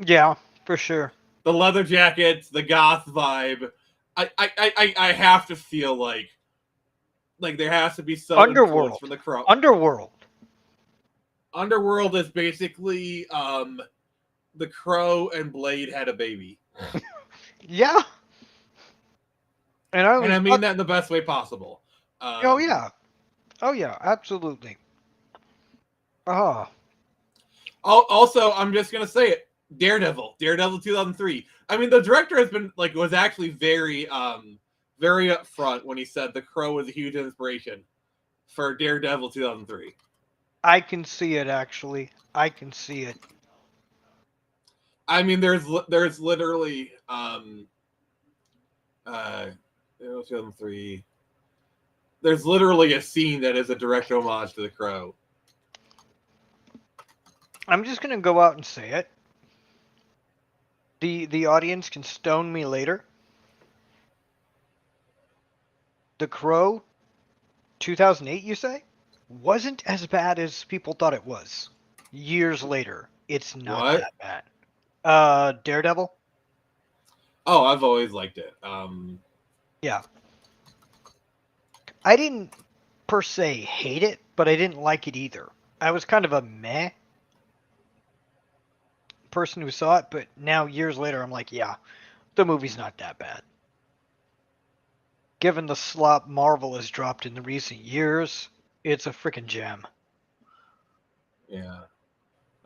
Yeah, for sure. The leather jackets, the goth vibe. I have to feel like there has to be some influence from The Crow. Underworld is basically The Crow and Blade had a baby. Yeah. And I mean that in the best way possible. Oh yeah, absolutely. Also, I'm just gonna say it. Daredevil 2003. I mean, the director has been was actually very upfront when he said The Crow was a huge inspiration for Daredevil 2003. I can see it, actually. I can see it. I mean, there's literally 2003. There's literally a scene that is a direct homage to The Crow. I'm just gonna go out and say it. The audience can stone me later. The Crow, 2008, you say, wasn't as bad as people thought it was. Years later, it's not that bad. Daredevil. Oh, I've always liked it. Yeah. I didn't per se hate it, but I didn't like it either. I was kind of a meh person who saw it, but now years later I'm like, yeah, the movie's not that bad. Given the slop Marvel has dropped in the recent years, it's a freaking gem. Yeah.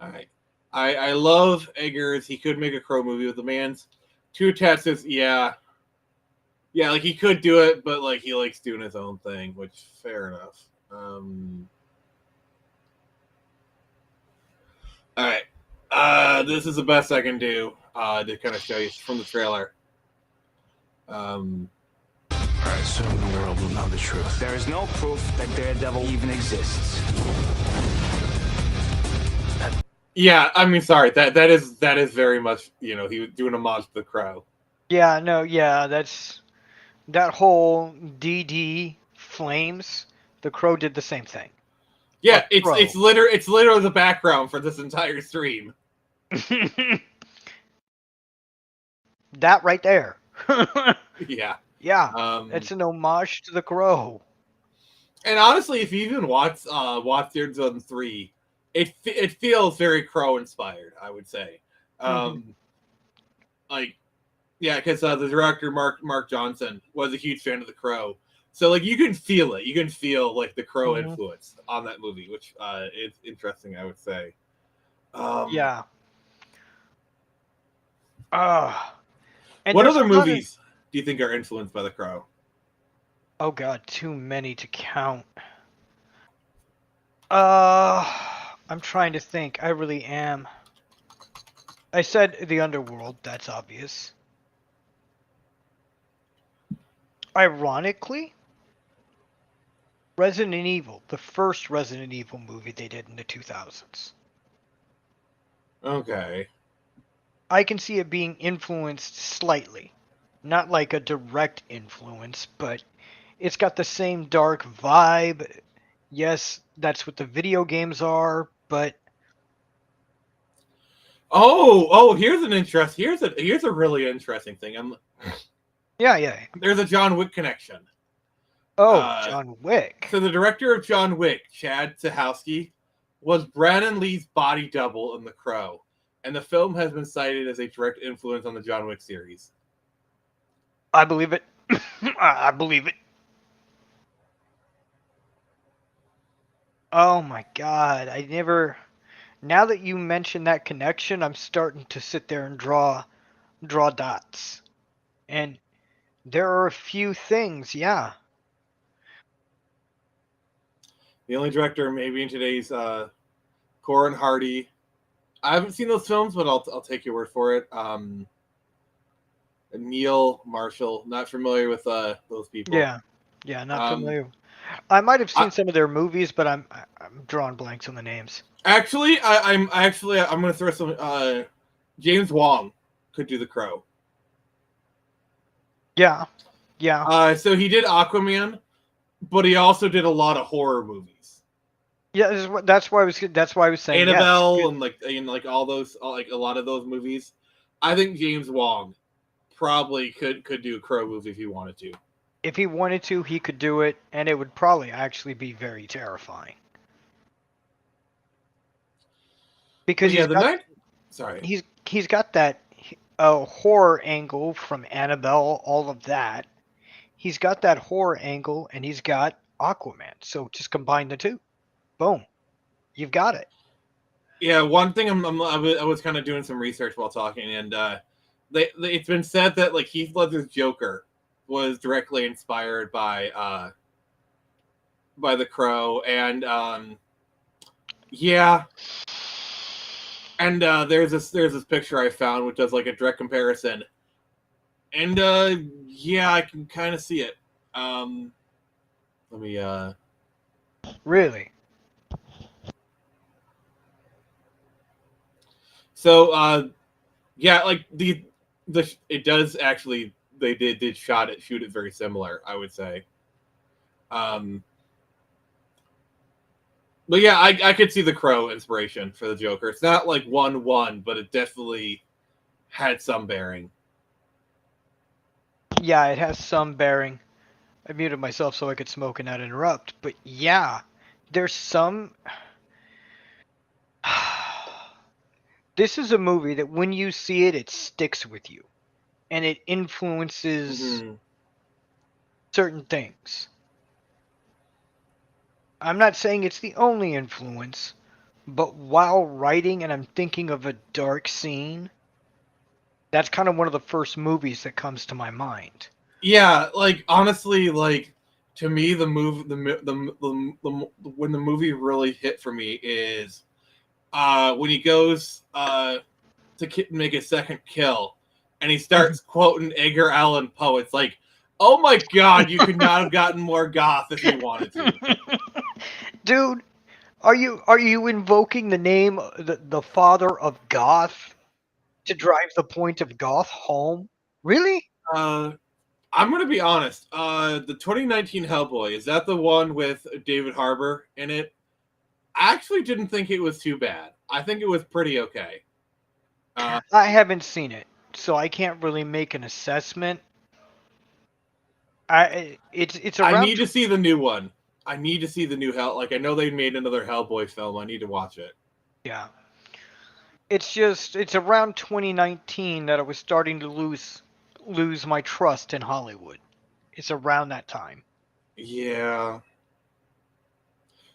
All right. I love Eggers. He could make a Crow movie with the man's too attached. Yeah, like he could do it, but like he likes doing his own thing, which fair enough. All right. This is the best I can do to kind of show you from the trailer. I assume the world will know the truth. There is no proof that Daredevil even exists. Yeah, I mean, sorry. That is very much, he was doing homage to The Crow. Yeah, no, yeah, that's that whole DD Flames. The Crow did the same thing. Yeah, it's literally the background for this entire stream. That right there. Yeah. Yeah. It's an homage to The Crow. And honestly, if you even watch Daredevil 3, it feels very Crow inspired, I would say. Because the director Mark Johnson was a huge fan of The Crow, so like you can feel it. You can feel like the Crow influence on that movie, which is interesting, I would say. Yeah. What other movies do you think are influenced by The Crow? Oh God, too many to count. I'm trying to think. I really am. I said The Underworld. That's obvious. Ironically, Resident Evil, the first Resident Evil movie they did in the 2000s. Okay. I can see it being influenced slightly. Not like a direct influence, but it's got the same dark vibe. Yes, that's what the video games are, but Here's a really interesting thing. yeah. There's a John Wick connection. Oh, John Wick. So the director of John Wick, Chad Stahelski, was Brandon Lee's body double in The Crow, and the film has been cited as a direct influence on the John Wick series. I believe it. I believe it. Oh my god, I never... Now that you mention that connection, I'm starting to sit there and draw dots. And there are a few things, yeah. The only director maybe in today's Corin Hardy. I haven't seen those films, but I'll take your word for it. Neil Marshall, not familiar with those people. Yeah, not familiar. I might have seen some of their movies, but I'm drawing blanks on the names. Actually, I'm going to throw some. James Wong could do The Crow. Yeah. So he did Aquaman, but he also did a lot of horror movies. Yeah, that's why I was saying Annabelle yes. and all those, like a lot of those movies. I think James Wong probably could do a Crow movie if he wanted to. If he wanted to, he could do it, and it would probably actually be very terrifying. Because he's got that horror angle from Annabelle, all of that. He's got that horror angle, and he's got Aquaman. So just combine the two. Boom. You've got it. Yeah, one thing I was kind of doing some research while talking, and it's been said that like Heath Ledger's Joker was directly inspired by The Crow, and yeah. And there's this picture I found which does like a direct comparison, and yeah, I can kind of see it. Let me Really. So yeah, like it does actually. They did shoot it very similar, I would say. But yeah, I could see the Crow inspiration for the Joker. It's not like 1-1, but it definitely had some bearing. Yeah, it has some bearing. I muted myself so I could smoke and not interrupt. But yeah, there's some... This is a movie that when you see it, it sticks with you. And it influences certain things. I'm not saying it's the only influence, but while writing and I'm thinking of a dark scene, that's kind of one of the first movies that comes to my mind. Yeah, like honestly, like to me, the when the movie really hit for me is when he goes to make a second kill, and he starts quoting Edgar Allan Poe. It's like, oh my god, you could not have gotten more goth if you wanted to. Dude, are you invoking the name, the father of goth, to drive the point of goth home? Really? I'm gonna be honest. The 2019 Hellboy, is that the one with David Harbour in it? I actually didn't think it was too bad. I think it was pretty okay. I haven't seen it, so I can't really make an assessment. It's around. I need to see the new one. I need to see the new Like, I know they made another Hellboy film. I need to watch it. Yeah. It's around 2019 that I was starting to lose my trust in Hollywood. It's around that time. Yeah.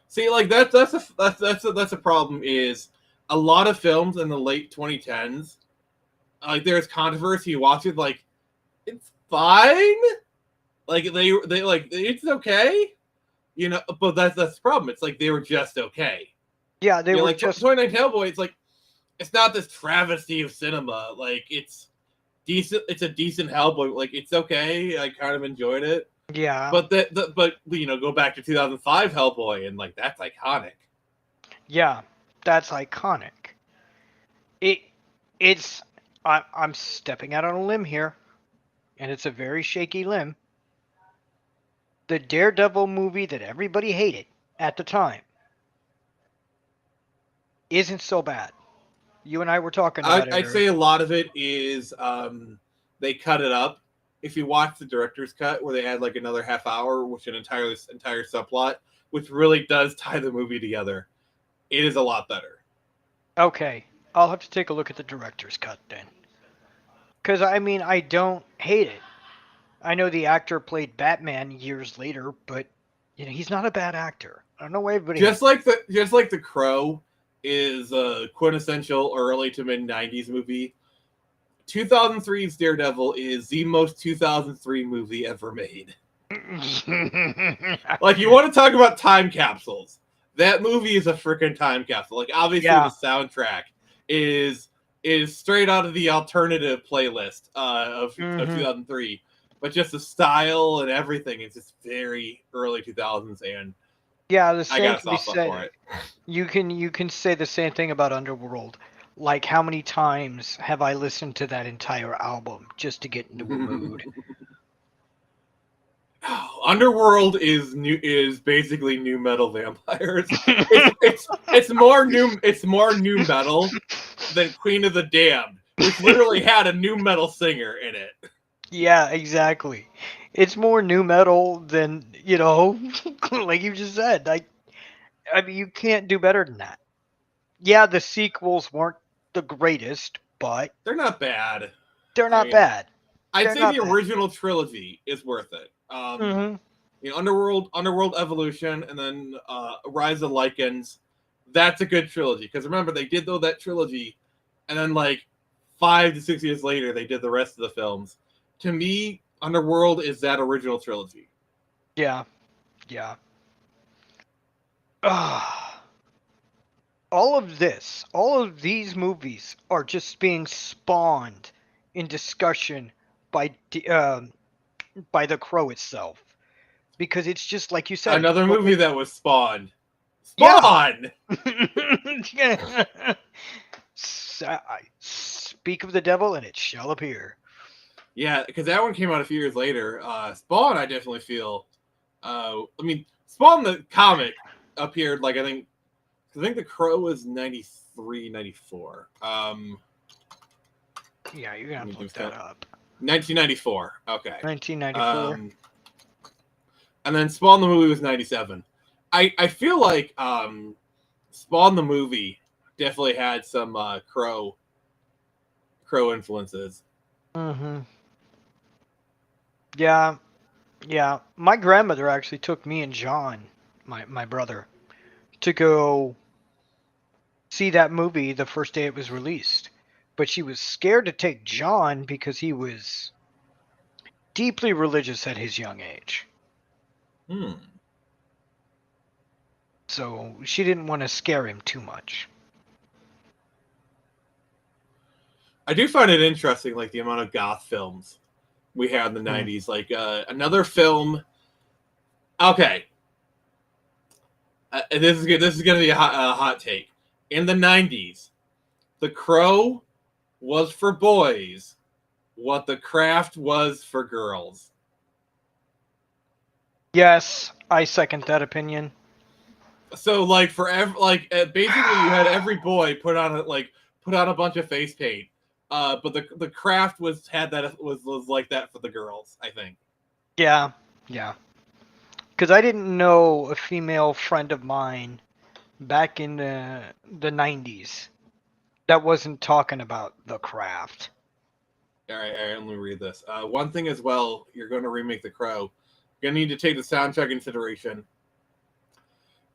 See, like that's a problem. Is a lot of films in the late 2010s, like there's controversy. You watch it, like it's fine. Like they like it's okay. You know, but that's the problem. It's like they were just okay. Yeah, they were like just 29 Hellboy. It's like it's not this travesty of cinema. Like it's decent. It's a decent Hellboy. Like it's okay. I kind of enjoyed it. Yeah. But go back to 2005 Hellboy, and like that's iconic. Yeah, that's iconic. It's I'm stepping out on a limb here, and it's a very shaky limb. The Daredevil movie that everybody hated at the time isn't so bad. You and I were talking about it. I'd say a lot of it is they cut it up. If you watch the director's cut, where they add like another half hour, which an entire subplot, which really does tie the movie together, it is a lot better. Okay, I'll have to take a look at the director's cut then. Because I mean, I don't hate it. I know the actor played Batman years later, but he's not a bad actor. I don't know why everybody. Just like the Crow is a quintessential early to mid 90s movie. 2003's Daredevil is the most 2003 movie ever made. Like, you want to talk about time capsules? That movie is a freaking time capsule. Like, obviously the soundtrack is straight out of the alternative playlist of 2003, but just the style and everything is just very early 2000s, and yeah, the same I got a can be soft spot said. for it. You can say the same thing about Underworld. Like, how many times have I listened to that entire album just to get into a mood? Underworld is basically new metal vampires. It's more new metal than Queen of the Damned, which literally had a new metal singer in it. Yeah, exactly. It's more new metal than, like you just said. I mean, you can't do better than that. Yeah, the sequels weren't the greatest, but they're not bad. They're not bad. I'd say the original trilogy is worth it. Underworld Evolution, and then Rise of Lycans. That's a good trilogy, because remember, they did that trilogy, and then like 5 to 6 years later they did the rest of the films. To me, Underworld is that original trilogy. Yeah. All of these movies are just being spawned in discussion by The Crow itself, because it's just like you said. Another movie that was spawned. Spawn. Yeah. Speak of the devil, and it shall appear. Yeah, because that one came out a few years later. Spawn, I definitely feel. Spawn the comic appeared like I think The Crow was 93, 94. Yeah, you're gonna have to look that up. 1994. Okay. 1994. And then Spawn the movie was 97. I feel like Spawn the movie definitely had some Crow influences. Mm-hmm. Yeah. My grandmother actually took me and John, my brother, to go see that movie the first day it was released. But she was scared to take John because he was deeply religious at his young age. So she didn't want to scare him too much. I do find it interesting, like the amount of goth films we had in the 90s. Like another film. Okay. This is good. This is going to be a hot take. In the 90s, The Crow was for boys what The Craft was for girls. Yes, I second that opinion. So, like, basically, you had every boy put on a bunch of face paint. But the Craft was like that for the girls, I think. Yeah. Because I didn't know a female friend of mine back in the 90s that wasn't talking about The Craft. All right, let me read this. One thing as well, you're going to remake The Crow. You're going to need to take the soundtrack into consideration.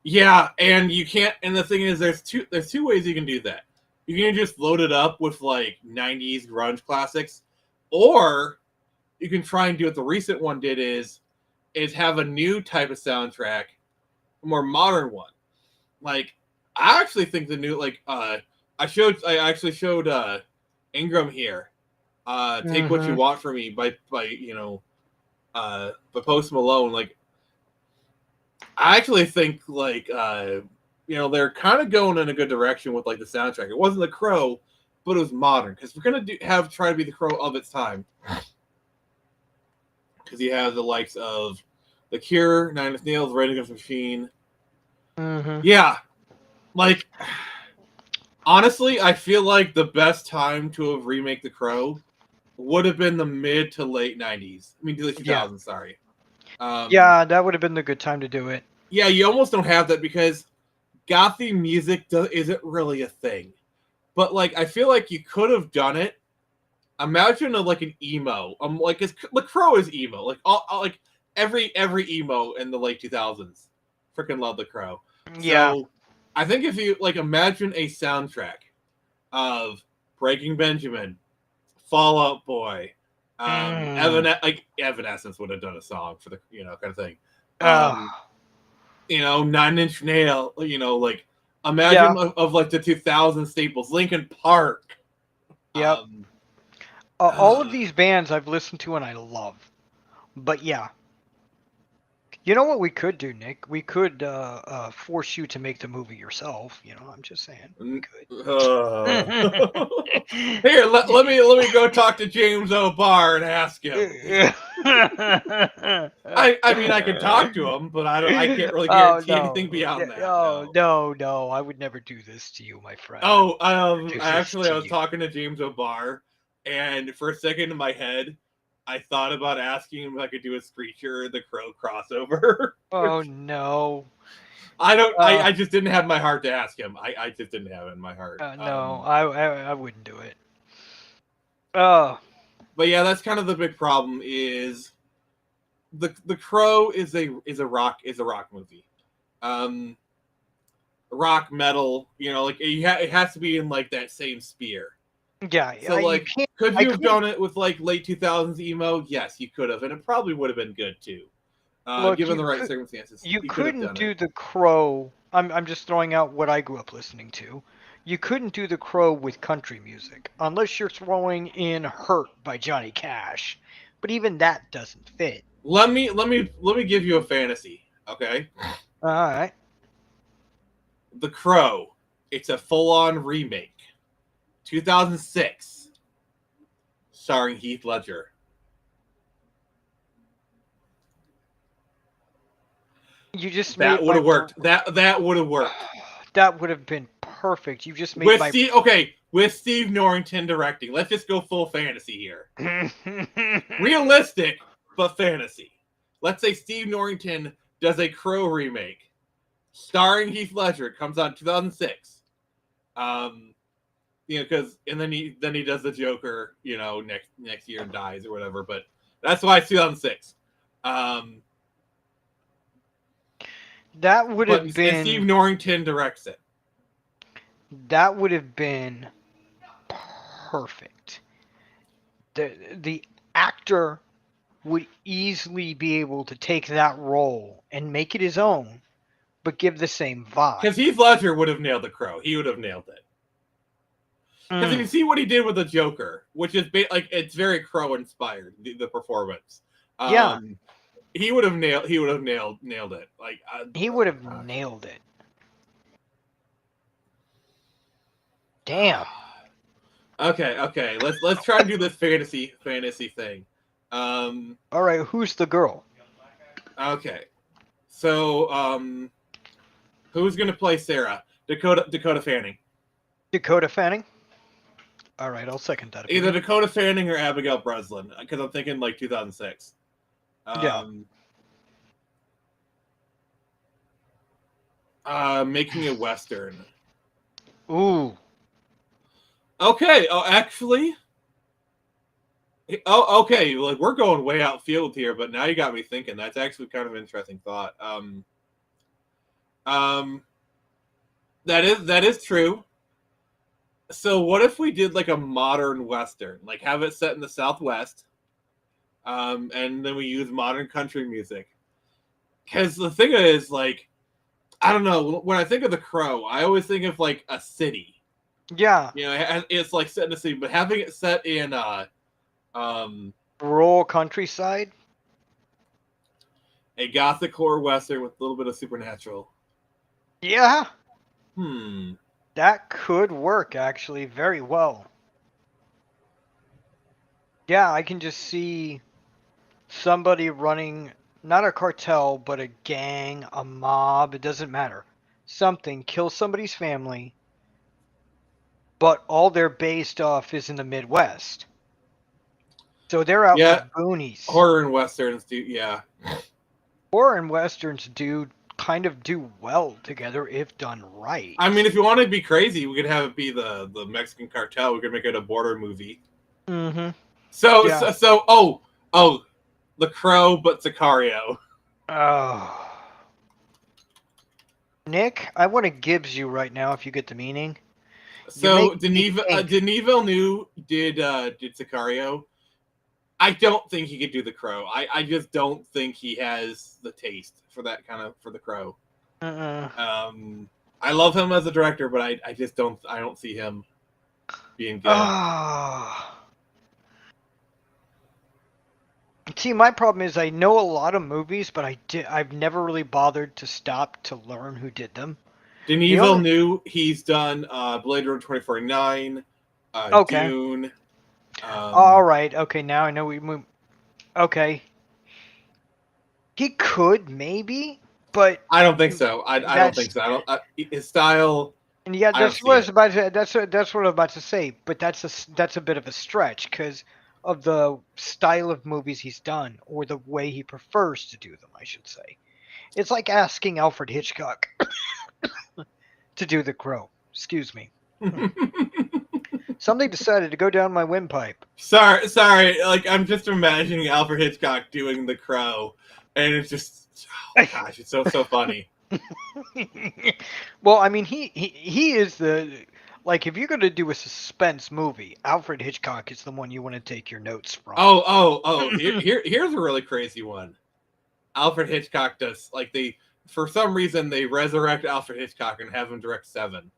Yeah, and you can't. And the thing is, there's two ways you can do that. You can just load it up with like 90s grunge classics, or you can try and do what the recent one did is have a new type of soundtrack, a more modern one. Like, I actually think the new I actually showed Ingram here. Take What You Want From Me by But Post Malone, like, I actually think like they're kind of going in a good direction with like the soundtrack. It wasn't The Crow, but it was modern because we're gonna try to be The Crow of its time. Because you have the likes of The Cure, Nine Inch Nails, Rage Against the Machine. Mm-hmm. Yeah, like honestly, I feel like the best time to have remake The Crow would have been the mid to late 90s. I mean, the 2000s. Sorry. Yeah, that would have been the good time to do it. Yeah, you almost don't have that because gothy music isn't really a thing. But like, I feel like you could have done it. Imagine like an emo. Like The Crow is emo. Like like every emo in the late 2000s, freaking love The Crow. Yeah. So I think if you like imagine a soundtrack of Breaking Benjamin, Fall Out Boy, Evanescence would have done a song for the kind of thing. Nine Inch Nail. Like imagine of like the 2000 staples, Linkin Park. Yep. All of these bands I've listened to and I love. But yeah. You know what we could do, Nick? We could force you to make the movie yourself. I'm just saying. We could. Here, let me go talk to James O'Barr and ask him. I mean, I can talk to him, but I can't really guarantee anything beyond that. No, I would never do this to you, my friend. I was talking to James O'Barr, and for a second in my head, I thought about asking him if I could do a Screecher The Crow crossover. Oh no. I just didn't have my heart to ask him. I just didn't have it in my heart. No, I wouldn't do it. But yeah, that's kind of the big problem is the Crow is a rock movie. Rock metal, like it has to be in like that same sphere. Yeah. So like, could you have done it with like late 2000s emo? Yes, you could have, and it probably would have been good too, given the right circumstances. You couldn't do The Crow. I'm just throwing out what I grew up listening to. You couldn't do The Crow with country music unless you're throwing in "Hurt" by Johnny Cash, but even that doesn't fit. Let me give you a fantasy, okay? All right. The Crow. It's a full-on remake. 2006, starring Heath Ledger. You just that would have worked. That would have worked. That would have been perfect. You just made with Steve Norrington directing. Let's just go full fantasy here. Realistic, but fantasy. Let's say Steve Norrington does a Crow remake, starring Heath Ledger. It comes out in 2006. Because then he does the Joker, next year and dies or whatever. But that's why it's 2006. That would have been. And Steve Norrington directs it. That would have been perfect. The actor would easily be able to take that role and make it his own, but give the same vibe. Because Heath Ledger would have nailed The Crow. He would have nailed it. Because if you see what he did with the Joker, which is like it's very Crow inspired, the performance. Yeah, he would have nailed it. Like he would have nailed it. Damn. Okay. Let's try and do this fantasy thing. All right, who's the girl? Okay, so who's gonna play Sarah? Dakota Fanning. Dakota Fanning. All right, I'll second that. Either Dakota Fanning or Abigail Breslin, because I'm thinking like 2006. Making a Western. Ooh. Okay. Oh, actually. Oh, okay. Like we're going way outfield here, but now you got me thinking. That's actually kind of an interesting thought. That is true. So what if we did like a modern Western, like have it set in the Southwest, and then we use modern country music? Because the thing is, like, I don't know. When I think of The Crow, I always think of like a city. Yeah. It's like set in a city, but having it set in rural countryside. A gothic horror western with a little bit of supernatural. Yeah, Hmm. that could work actually very well. Yeah, I can just see somebody running, not a cartel, but a gang, a mob, it doesn't matter. Something, kill somebody's family, but all they're based off is in the Midwest. So they're out in Yeah, the boonies. horror and westerns do. Yeah. Horror and westerns do kind of do well together if done right. I mean, if you want to be crazy, we could have it be the Mexican cartel. We could make it a border movie. Mm-hmm. So, Yeah. oh, The Crow, but Sicario. Oh. Nick, I want to Gibbs you right now if you get the meaning. So make me think. Denis Villeneuve did Sicario. I don't think he could do The Crow. I just don't think he has the taste for that kind of for The Crow. I love him as a director, but I just don't see him being good. See, my problem is I know a lot of movies, but I've never really bothered to stop to learn who did them. Denis Villeneuve, he's done Blade Runner 2049, Okay. Dune. All right. Okay, now I know we move. Okay. He could maybe, but I don't think so. I don't think so. His style. and yeah, I don't that's see what I was it. about to. That's what I was about to say. But that's a bit of a stretch because of the style of movies he's done or the way he prefers to do them. I should say. It's like asking Alfred Hitchcock to do The Crow. Excuse me. Something decided to go down my windpipe. Sorry. Like I'm just imagining Alfred Hitchcock doing The Crow, and it's just, oh gosh, it's so funny. Well, I mean, he is the like if you're gonna do a suspense movie, Alfred Hitchcock is the one you want to take your notes from. Oh. Here's a really crazy one. Alfred Hitchcock does for some reason they resurrect Alfred Hitchcock and have him direct Seven.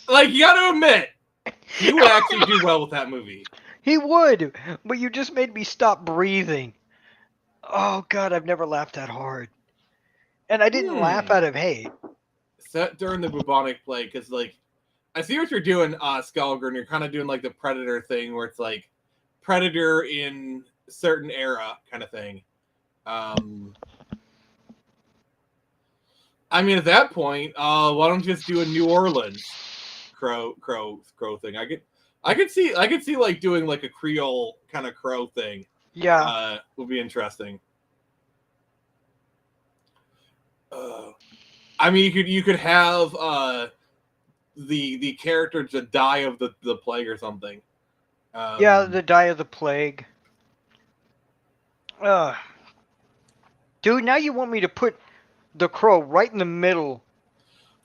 Like you got to admit, he would actually do well with that movie. He would, but you just made me stop breathing. Oh God, I've never laughed that hard, and I didn't laugh out of hate. Set during the bubonic plague, because I see what you're doing, Skullgrin. You're kind of doing like the Predator thing, where it's like Predator in a certain era kind of thing. I mean, at that point, why don't you just do a New Orleans crow thing? I could see like doing like a Creole kind of crow thing. Yeah, Would be interesting. I mean, you could have the character to die of the plague or something. yeah, the Die of the Plague. Dude, now you want me to put The Crow right in the middle.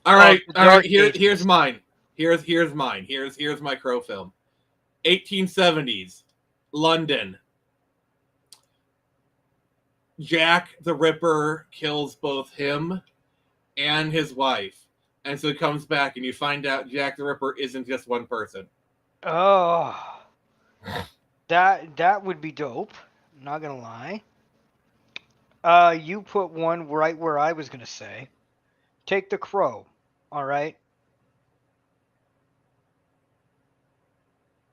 All right. Dark Here's mine. Here's mine. Here's my Crow film. 1870s, London. Jack the Ripper kills both him and his wife, and so he comes back, and you find out Jack the Ripper isn't just one person. Oh, that would be dope. Not gonna lie. You put one right where I was gonna say. Take The Crow. All right.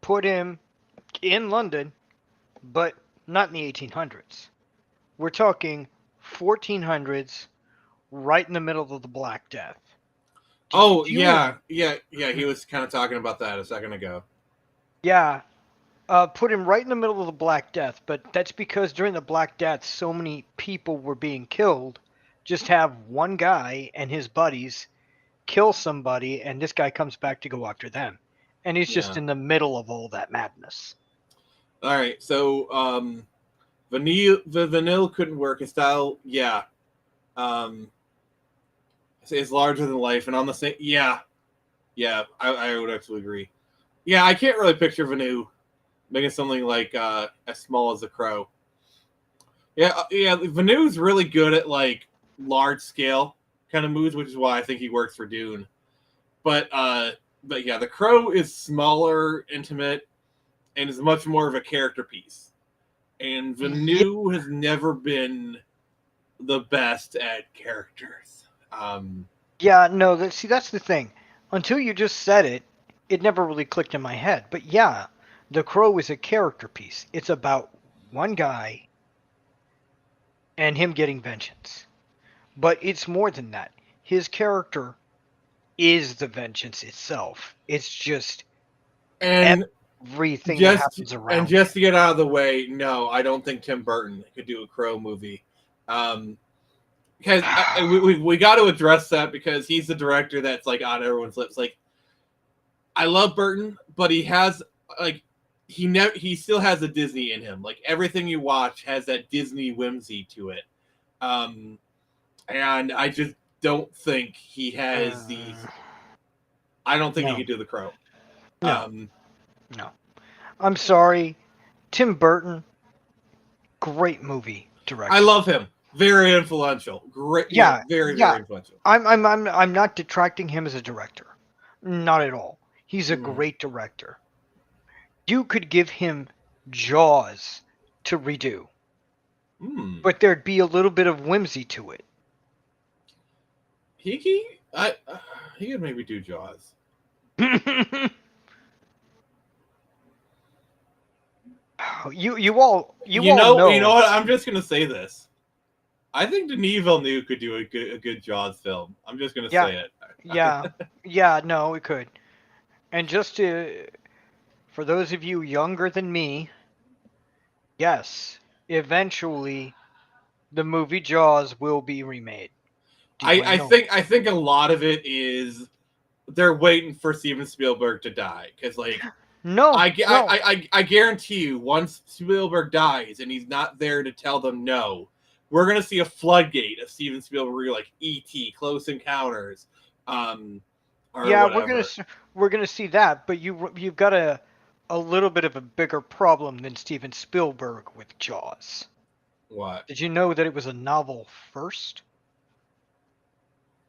Put him in London, but not in the 1800s. We're talking 1400s, right in the middle of the Black Death. Yeah. He was kind of talking about that a second ago. Yeah. Put him right in the middle of the Black Death, but that's because during the Black Death, so many people were being killed. Just have one guy and his buddies kill somebody, and this guy comes back to go after them. And he's just in the middle of all that madness. All right, so Vanille couldn't work. His style, it's larger than life, and on the same, I would actually agree. Yeah, I can't really picture Vanille making something like as small as The Crow. Yeah, Vanille's really good at like large scale kind of moves, which is why I think he works for Dune. But yeah, The Crow is smaller, intimate, and is much more of a character piece. and Villeneuve has never been the best at characters. Yeah, no, that's the thing. Until you just said it, it never really clicked in my head. But yeah, The Crow is a character piece. It's about one guy and him getting vengeance. But it's more than that. His character is the vengeance itself. It's just and everything that happens around. And just to get out of the way, no, I don't think Tim Burton could do a Crow movie. Because we got to address that, because he's the director that's like on everyone's lips. Like, I love Burton, but he has like he still has a Disney in him. Like, everything you watch has that Disney whimsy to it. And I just don't think he has these. I don't think he could do the Crow. No. No. I'm sorry. Tim Burton, great movie director. I love him. Very influential. Great. Yeah. Very influential. I'm not detracting him as a director. Not at all. He's a great director. You could give him Jaws to redo. But there'd be a little bit of whimsy to it. He could maybe do Jaws. You all know. You know what? I'm just gonna say this. I think Denis Villeneuve could do a good Jaws film. I'm just gonna say it. Yeah. No, it could. And just for those of you younger than me, yes, eventually, the movie Jaws will be remade. I think a lot of it is they're waiting for Steven Spielberg to die, because like. No, I guarantee you, once Spielberg dies and he's not there to tell them no, we're gonna see a floodgate of Steven Spielberg, like E.T., Close Encounters. We're gonna see that, but you've got a little bit of a bigger problem than Steven Spielberg with Jaws. What? Did you know that it was a novel first?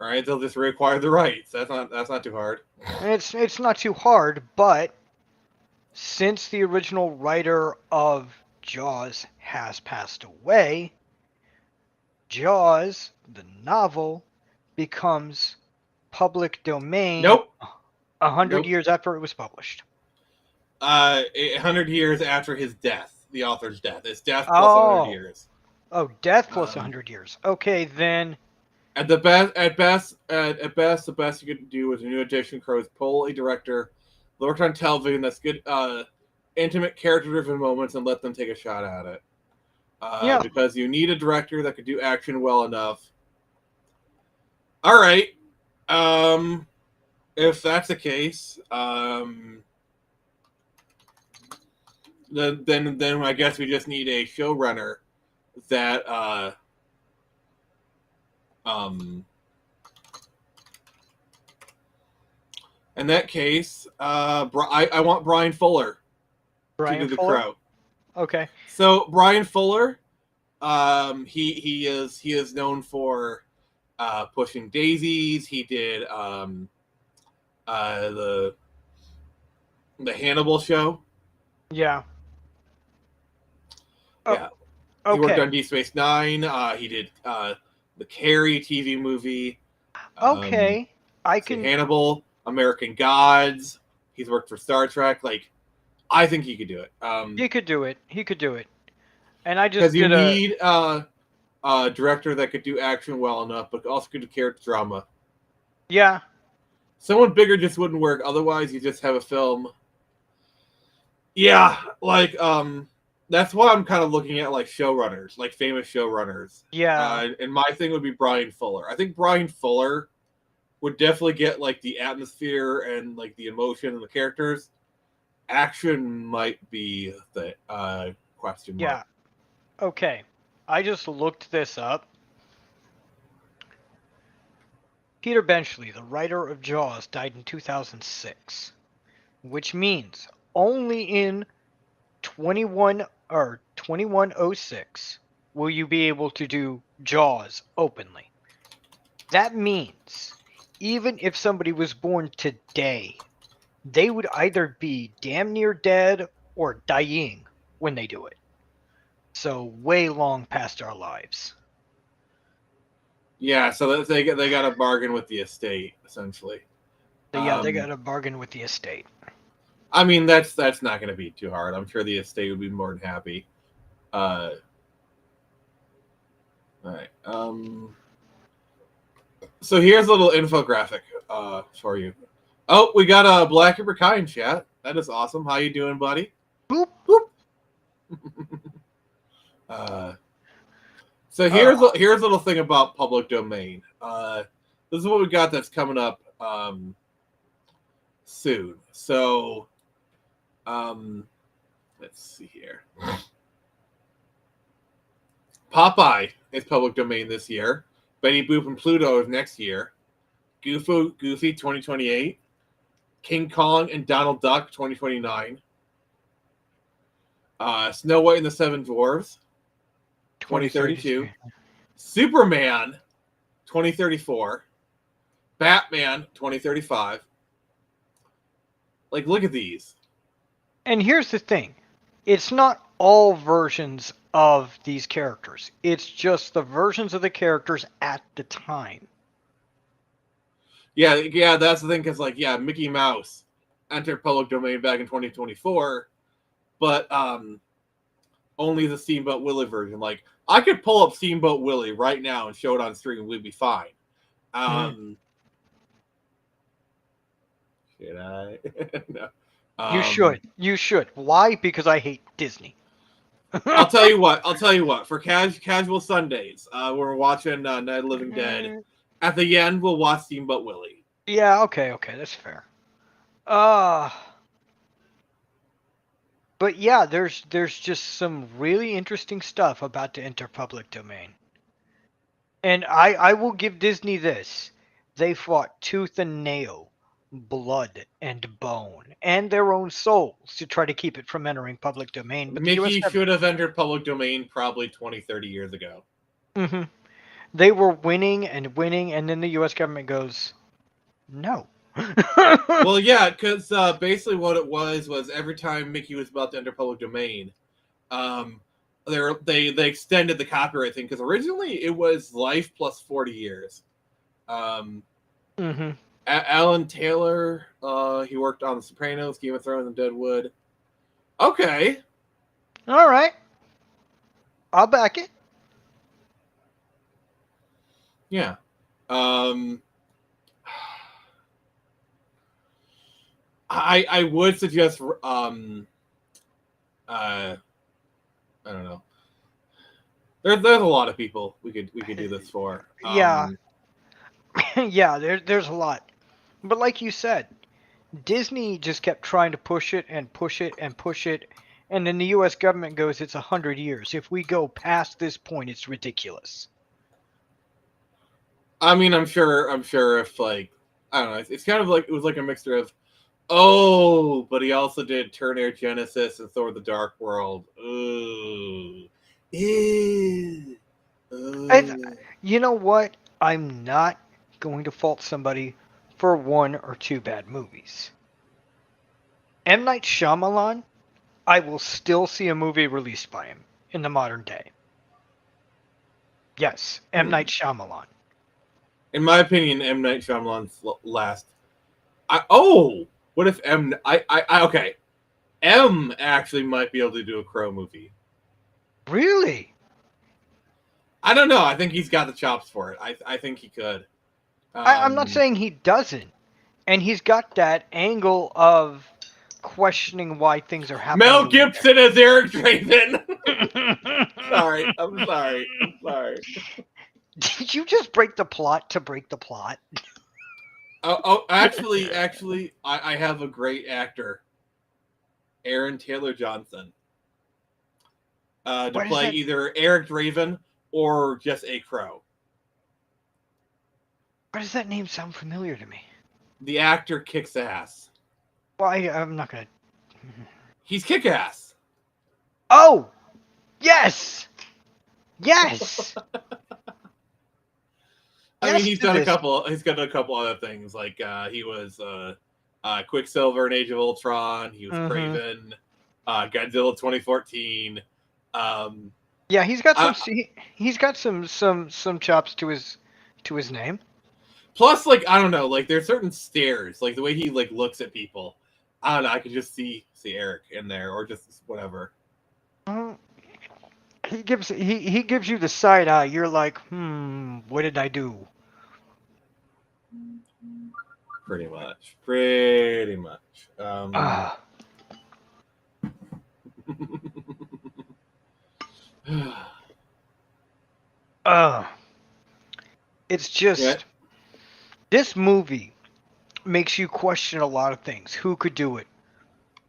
All right, they'll just reacquire the rights. That's not too hard. It's not too hard, but since the original writer of Jaws has passed away, Jaws, the novel, becomes public domain. Nope. 100 years after it was published. 100 years after his death, the author's death. It's death plus 100 years. Oh, death plus 100 years. Okay, then. At best, the best you could do is a new edition. Crow's pull a director that worked on television that's good, intimate, character-driven moments, and let them take a shot at it. Because you need a director that could do action well enough. All right. If that's the case, then I guess we just need a showrunner that in that case, I want Brian Fuller to do the Crow. Okay. So Brian Fuller, he is known for Pushing Daisies. He did the Hannibal show. Yeah. Yeah. He worked on Deep Space Nine. He did the Carrie TV movie. Okay. I can Hannibal, American Gods. He's worked for Star Trek. Like, I think he could do it. He could do it. He could do it. And I just because you need a director that could do action well enough, but also could do character drama. Yeah. Someone bigger just wouldn't work. Otherwise, you just have a film. Yeah, like that's why I'm kind of looking at like showrunners, like famous showrunners. Yeah. And my thing would be Brian Fuller. I think Brian Fuller would definitely get like the atmosphere and like the emotion and the characters. Action might be the question mark. Yeah. Okay. I just looked this up. Peter Benchley, the writer of Jaws, died in 2006, which means only in 2106 will you be able to do Jaws openly. That means even if somebody was born today, they would either be damn near dead or dying when they do it. So way long past our lives. Yeah, so they got a bargain with the estate essentially. Yeah, they got a bargain with the estate. I mean, that's not going to be too hard. I'm sure the estate would be more than happy. All right. So here's a little infographic for you. Oh, we got a Black River Kai in chat. That is awesome. How you doing, buddy? Boop. Boop. So here's a little thing about public domain. This is what we got that's coming up soon. So let's see here. Popeye is public domain this year. Betty Boop and Pluto is next year. Goofy 2028. King Kong and Donald Duck 2029. Snow White and the Seven Dwarfs 2032. Superman 2034. Batman 2035. Like, look at these. And here's the thing. It's not all versions of these characters. It's just the versions of the characters at the time. Yeah, that's the thing, because, like, yeah, Mickey Mouse entered public domain back in 2024, but only the Steamboat Willie version. Like, I could pull up Steamboat Willie right now and show it on stream, we'd be fine. Should I? No. You should. Why? Because I hate Disney. I'll tell you what. For casual Sundays, we're watching Night of the Living Dead. At the end, we'll watch Steamboat Willie. Yeah, okay, that's fair. But yeah, there's just some really interesting stuff about to enter public domain. And I will give Disney this. They fought tooth and nail, blood and bone, and their own souls to try to keep it from entering public domain. But Mickey should have entered public domain probably 20, 30 years ago. Mm-hmm. They were winning, and then the U.S. government goes, no. Well, yeah, because basically what it was every time Mickey was about to enter public domain, they extended the copyright thing, because originally it was life plus 40 years. Alan Taylor, he worked on The Sopranos, Game of Thrones, and Deadwood. Okay. All right. I'll back it. Yeah. I would suggest I don't know. There's a lot of people we could do this for. Yeah. Yeah, there's a lot. But like you said, Disney just kept trying to push it and push it and push it, and then the US government goes, it's 100 years. If we go past this point, it's ridiculous. I mean, I'm sure if, like, I don't know, it's kind of like, it was like a mixture of, oh, but he also did Terminator Genesis and Thor: The Dark World. Ooh. Ew. And you know what? I'm not going to fault somebody for one or two bad movies. M. Night Shyamalan, I will still see a movie released by him in the modern day. Yes, M. Night Shyamalan. In my opinion, M. Night Shyamalan's last. What if okay. M actually might be able to do a Crow movie. Really? I don't know. I think he's got the chops for it. I think he could. I'm not saying he doesn't. And he's got that angle of questioning why things are happening. Mel Gibson as Eric Draven. I'm sorry. Did you just break the plot to break the plot? Actually, I have a great actor, Aaron Taylor Johnson, to play either Eric Draven or just a Crow. Why does that name sound familiar to me? The actor kicks ass. Well, I'm not gonna. He's kick ass. Oh, yes. I mean, he's got a couple other things, like he was Quicksilver in Age of Ultron. He was Kraven, Godzilla 2014. Yeah, he's got he's got some chops to his name. Plus, like, I don't know, like there's certain stares, like the way he like looks at people. I don't know. I could just see Eric in there, or just whatever. He gives you the side eye. You're like, what did I do? Pretty much. It's just this movie makes you question a lot of things. Who could do it?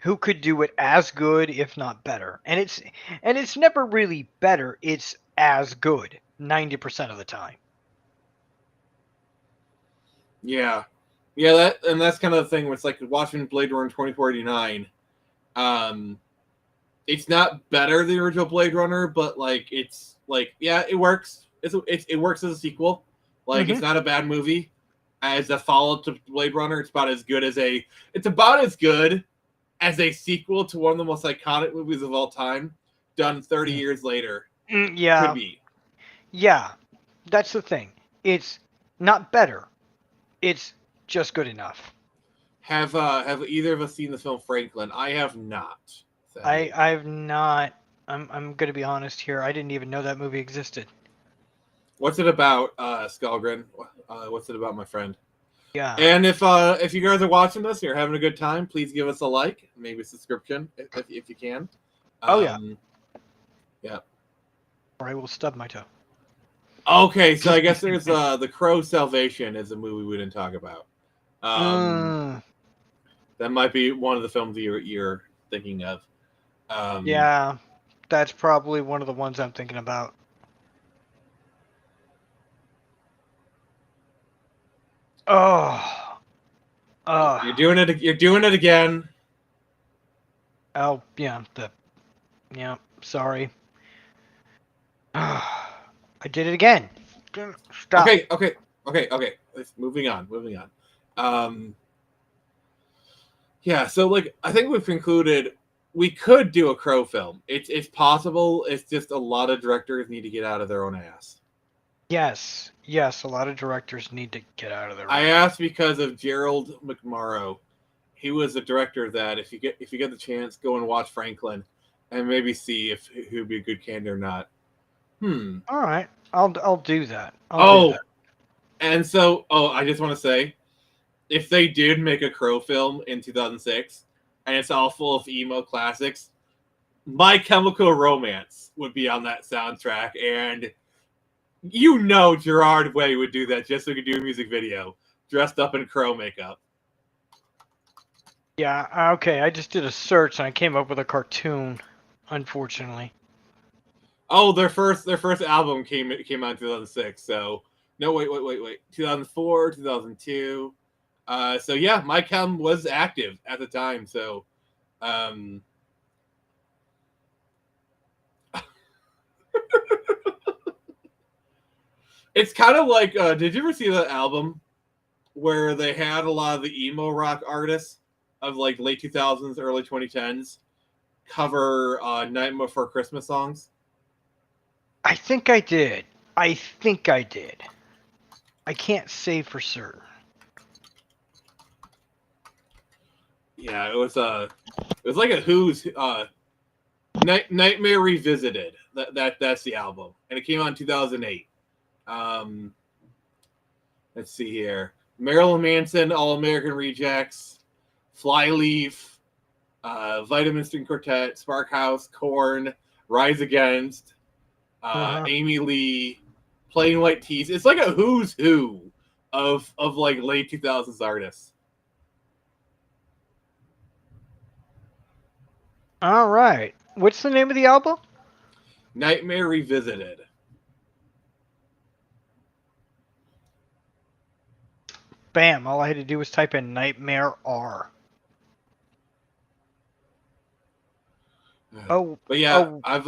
Who could do it as good, if not better? And it's never really better. It's as good 90% of the time. Yeah, that's kind of the thing. Where it's like watching Blade Runner 2049. It's not better than the original Blade Runner, but like it's like it works. It works as a sequel. Like it's not a bad movie. As a follow-up to Blade Runner, it's about as good as a sequel to one of the most iconic movies of all time, done 30 years later. Yeah, could be. Yeah, that's the thing. It's not better. It's just good enough. Have either of us seen the film Franklin? I have not. So. I've not. I'm gonna be honest here. I didn't even know that movie existed. What's it about, Skullgrin? What's it about, my friend? Yeah. And if you guys are watching this, you're having a good time, please give us a like, maybe a subscription if you can. Yeah. Or I will stub my toe. Okay, so I guess there's The Crow Salvation is a movie we didn't talk about. That might be one of the films you're thinking of. Yeah, that's probably one of the ones I'm thinking about. You're doing it. You're doing it again. Oh yeah, sorry. I did it again. Stop. Okay. Moving on. Yeah. So like, I think we've concluded we could do a Crow film. It's possible. It's just a lot of directors need to get out of their own ass. Yes. A lot of directors need to get out of their. I asked because of Gerald McMorrow. He was the director that if you get the chance, go and watch Franklin, and maybe see if he'd be a good candidate or not. All right, I'll do that. And so I just want to say, if they did make a Crow film in 2006, and it's all full of emo classics, My Chemical Romance would be on that soundtrack, and Gerard Way would do that just so he could do a music video dressed up in Crow makeup. Yeah, okay. I just did a search and I came up with a cartoon, unfortunately. Oh, their first album came out in 2006. So no, wait, 2004, 2002. So yeah, My Chem was active at the time. So, it's kind of like, did you ever see that album where they had a lot of the emo rock artists of like late 2000s, early 2010s cover Nightmare Before Christmas songs? I think I did. I can't say for certain. Yeah, it was like a Who's Nightmare Revisited. That's the album, and it came out in 2008. Let's see here: Marilyn Manson, All American Rejects, Flyleaf, Vitamin String Quartet, Sparkhouse, Korn, Rise Against, Amy Lee, Plain White Tees. It's like a who's who of like late 2000s artists. All right. What's the name of the album? Nightmare Revisited. Bam. All I had to do was type in Nightmare R. But yeah, I've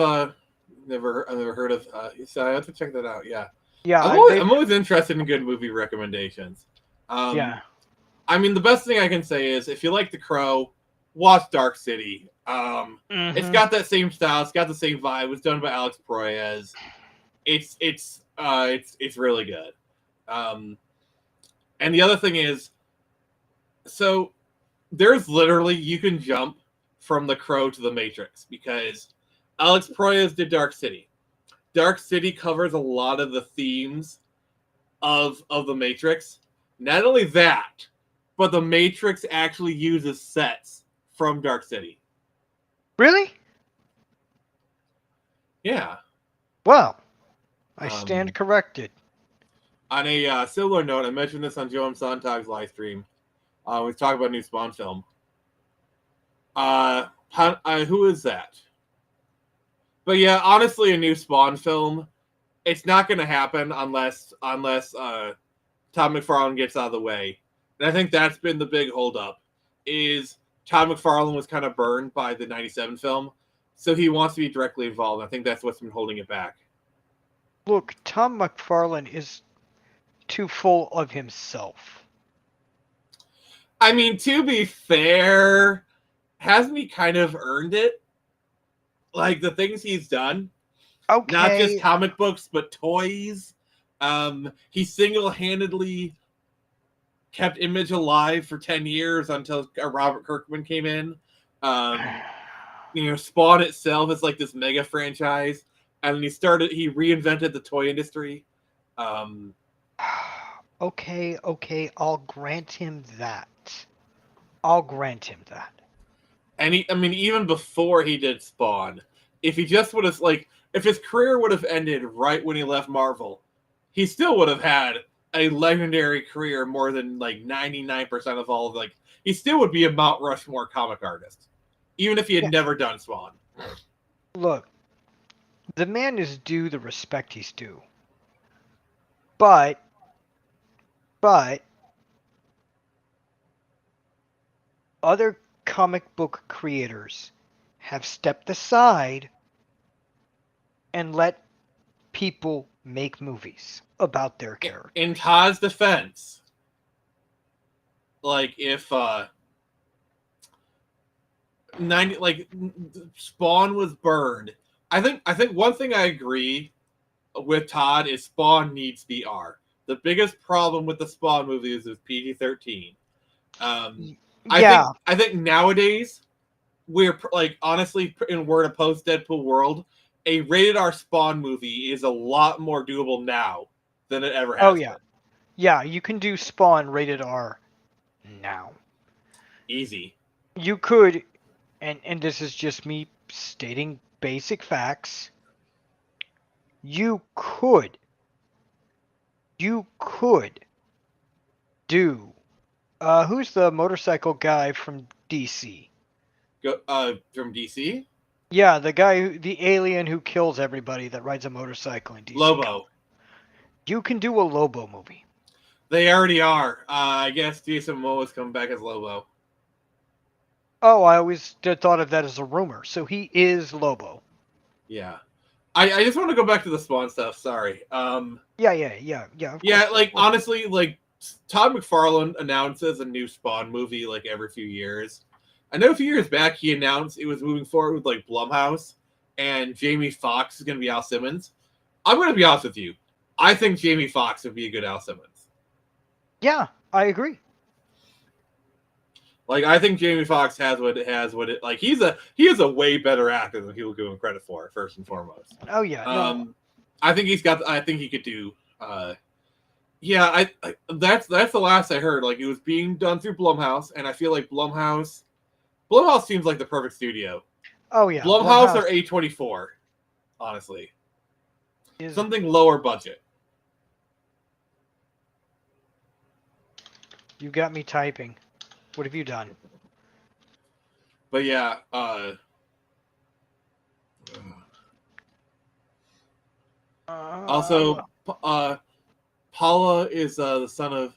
never heard of. So I have to check that out. Yeah. Yeah. I'm always interested in good movie recommendations. Yeah. I mean, the best thing I can say is if you like The Crow, watch Dark City. Mm-hmm. It's got that same style. It's got the same vibe. It was done by Alex Proyas. It's really good. And the other thing is, so there's literally, you can jump from The Crow to The Matrix because Alex Proyas did Dark City. Dark City covers a lot of the themes of The Matrix. Not only that, but The Matrix actually uses sets from Dark City. Really? Yeah. Wow. I stand corrected. On a similar note, I mentioned this on Joe M. Sontag's live stream. We talked about a new Spawn film. Who is that? But yeah, honestly, a new Spawn film, it's not going to happen unless Todd McFarlane gets out of the way. And I think that's been the big holdup, is Todd McFarlane was kind of burned by the 97 film, so he wants to be directly involved. I think that's what's been holding it back. Look, Tom McFarlane is too full of himself. I mean, to be fair, hasn't he kind of earned it? Like, the things he's done. Okay. Not just comic books, but toys. He single-handedly kept Image alive for 10 years until Robert Kirkman came in. Spawn itself is like this mega franchise. And he reinvented the toy industry. Okay, I'll grant him that. And even before he did Spawn, if he just would have, if his career would have ended right when he left Marvel, he still would have had a legendary career more than 99% of all of he still would be a Mount Rushmore comic artist, even if he had never done Spawn. Look, the man is due the respect he's due. But other comic book creators have stepped aside and let people make movies about their characters. In Todd's defense, if Spawn was burned, I think one thing I agree with Todd is Spawn needs to be R. The biggest problem with the Spawn movie is it's PG-13. I think nowadays we're honestly, we're in a post-Deadpool world. A rated R Spawn movie is a lot more doable now than it ever has. Oh yeah, yeah. You can do Spawn rated R now. Easy. You could, and this is just me stating basic facts. You could do. Who's the motorcycle guy from DC? From DC? Yeah, the alien who kills everybody that rides a motorcycle in DC. Lobo. You can do a Lobo movie. They already are. I guess Jason Momoa's coming back as Lobo. Oh, I always thought of that as a rumor. So he is Lobo. Yeah. I just want to go back to the Spawn stuff. Sorry. Yeah. Honestly, Todd McFarlane announces a new Spawn movie every few years. I know a few years back he announced it was moving forward with Blumhouse, and Jamie Foxx is going to be Al Simmons. I'm going to be honest with you. I think Jamie Foxx would be a good Al Simmons. Yeah, I agree. I think Jamie Foxx has what it he is a way better actor than people give him credit for, first and foremost. Oh yeah. No. I think he could do that's the last I heard. It was being done through Blumhouse, and I feel like Blumhouse seems like the perfect studio. Oh yeah. Blumhouse or A24, honestly. Something lower budget. You got me typing. What have you done? But yeah, also, Paula is the son of.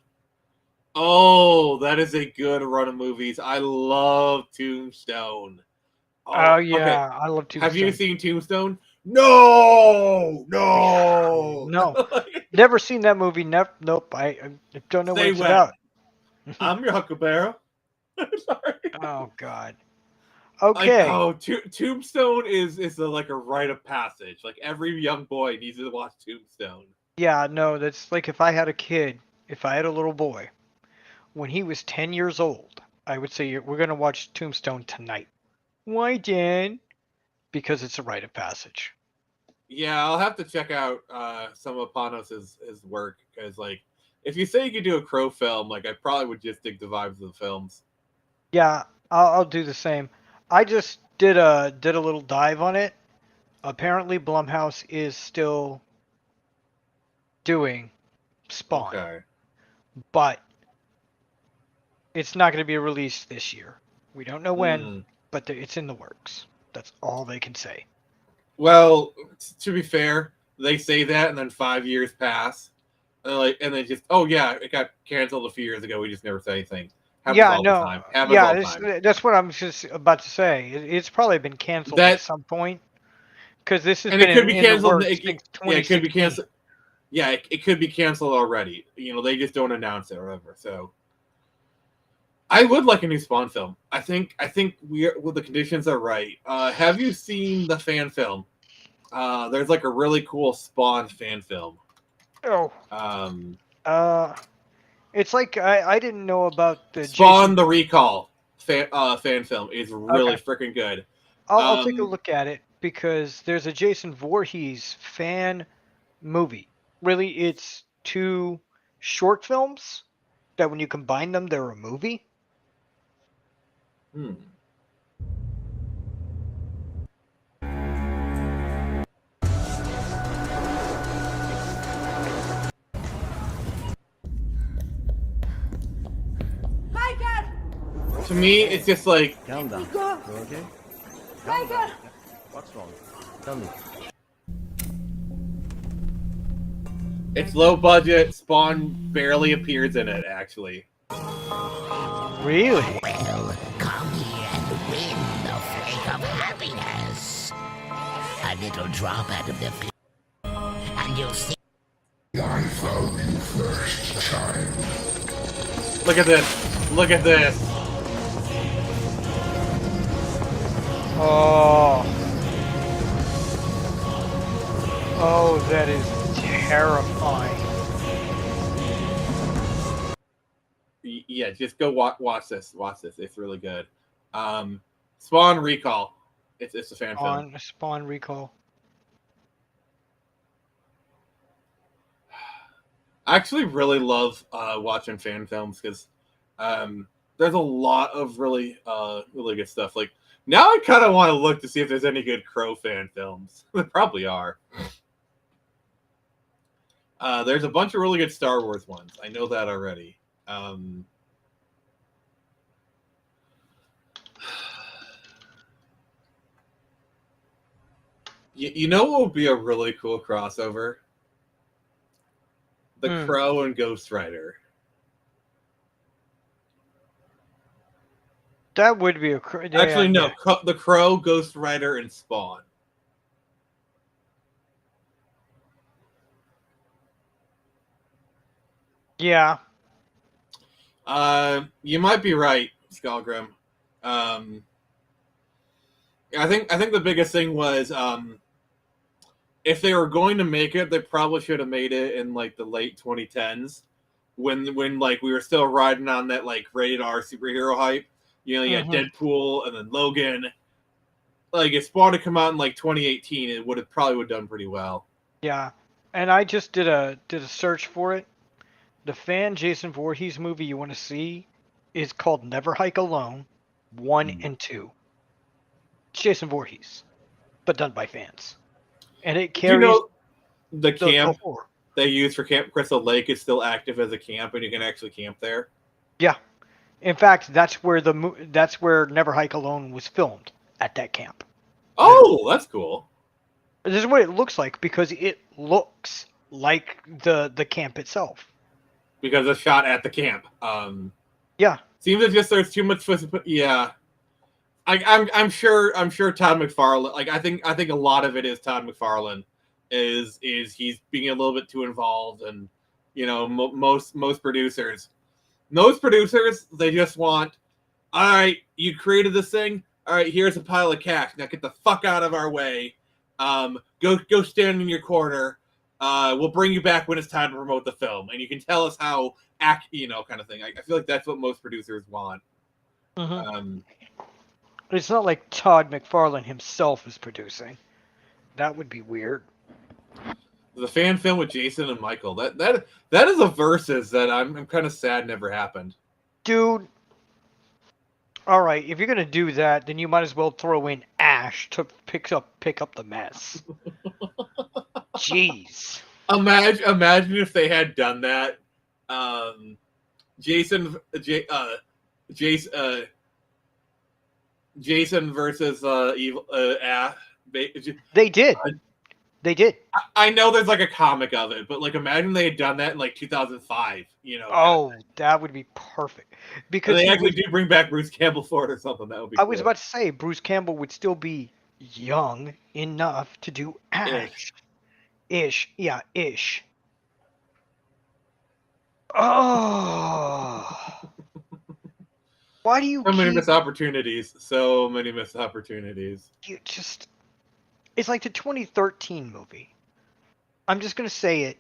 Oh, that is a good run of movies. I love Tombstone. Oh yeah, okay. I love Tombstone. Have you seen Tombstone? No. Never seen that movie. Nope. I don't know what it's about. I'm your Huckleberry. Sorry. Oh God. Okay. Tombstone is like a rite of passage. Like every young boy needs to watch Tombstone. Yeah, no, that's like if I had a kid, if I had a little boy, when he was 10 years old, I would say we're going to watch Tombstone tonight. Why, Dan? Because it's a rite of passage. Yeah, I'll have to check out some of Panos' his work because, like, if you say you could do a Crow film, like, I probably would just dig the vibes of the films. Yeah, I'll do the same. I just did a little dive on it. Apparently, Blumhouse is still doing Spawn, Okay. but it's not going to be released this year. We don't know when, but it's in the works. That's all they can say. Well, to be fair, they say that, and then 5 years pass, and they just, oh yeah, it got canceled a few years ago. We just never say anything. Happens all the time. Happens all the time. That's what I'm just about to say. It's probably been canceled at some point because this has and been it could be canceled. Since It could be canceled. Yeah, it could be canceled already. You know, they just don't announce it or whatever. So, I would like a new Spawn film. I think the conditions are right. Have you seen the fan film? There's like a really cool Spawn fan film. Oh. It's like I didn't know about the Spawn the Recall fan film is really freaking good. I'll take a look at it because there's a Jason Voorhees fan movie. Really, it's 2 short films that when you combine them, they're a movie. To me, it's just like... Calm down. You okay? Calm What's wrong? Tell me. It's low budget. Spawn barely appears in it, actually. Really? Well, come here and win the flake of happiness. A little drop out of the and you'll see. I found you first, child. Look at this. Look at this. Oh, that is terrifying. Yeah, just go watch this. Watch this. It's really good. Spawn Recall. It's a fan film. Spawn Recall. I actually really love watching fan films because there's a lot of really good stuff. Like now, I kind of want to look to see if there's any good Crow fan films. There probably are. There's a bunch of really good Star Wars ones. I know that already. You know what would be a really cool crossover? The Crow and Ghost Rider. That would be a... Actually, no. The Crow, Ghost Rider, and Spawn. Yeah. You might be right, Skullgrim. I think the biggest thing was if they were going to make it, they probably should have made it in like the late 2010s when like we were still riding on that like rated R superhero hype. You know, you had Deadpool and then Logan. Like if Spawn had come out in like 2018, it would have done pretty well. Yeah, and I just did a search for it. The fan Jason Voorhees movie you want to see is called Never Hike Alone 1 and 2. It's Jason Voorhees, but done by fans. And it carries... You know, the camp they use for Camp Crystal Lake is still active as a camp, and you can actually camp there. Yeah. In fact, that's where Never Hike Alone was filmed, at that camp. Oh, that's cool. This is what it looks like, because it looks like the camp itself. Because it's shot at the camp. Yeah. Seems as if there's too much... Yeah. I'm sure Todd McFarlane. Like I think a lot of it is Todd McFarlane is he's being a little bit too involved, and you know most producers, they just want, all right, you created this thing, all all right, here's a pile of cash. Now get the fuck out of our way. Go stand in your corner. We'll bring you back when it's time to promote the film, and you can tell us how kind of thing. I feel like that's what most producers want. It's not like Todd McFarlane himself is producing. That would be weird. The fan film with Jason and Michael. That is a versus that I'm kind of sad never happened. Dude. All right, if you're gonna do that, then you might as well throw in Ash to pick up the mess. Jeez. Imagine if they had done that. Jason versus evil Ash. They did. They did. I know there's like a comic of it, but like imagine they had done that in like 2005. Oh, that would be perfect. Because they actually do bring back Bruce Campbell for it or something. That would be. I was about to say Bruce Campbell would still be young enough to do Ash. Ish. Yeah, ish. Oh. Why do you? So many missed opportunities. So many missed opportunities. You just. It's like the 2013 movie. I'm just going to say it.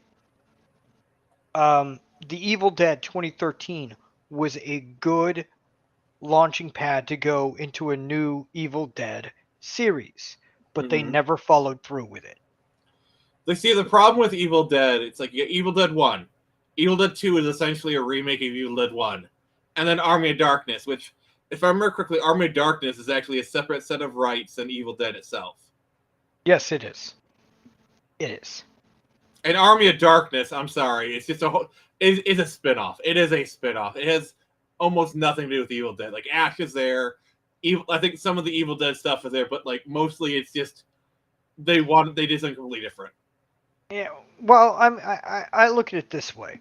The Evil Dead 2013 was a good launching pad to go into a new Evil Dead series, but they never followed through with it. They see the problem with Evil Dead. It's like you get Evil Dead 1. Evil Dead 2 is essentially a remake of Evil Dead 1. And then Army of Darkness, which, if I remember correctly, Army of Darkness is actually a separate set of rights than Evil Dead itself. Yes, it is. It is. And Army of Darkness, I'm sorry, it's just it's a spinoff. It is a spinoff. It has almost nothing to do with Evil Dead. Like Ash is there. I think some of the Evil Dead stuff is there, but like mostly it's just they did something completely different. Yeah. Well, I look at it this way.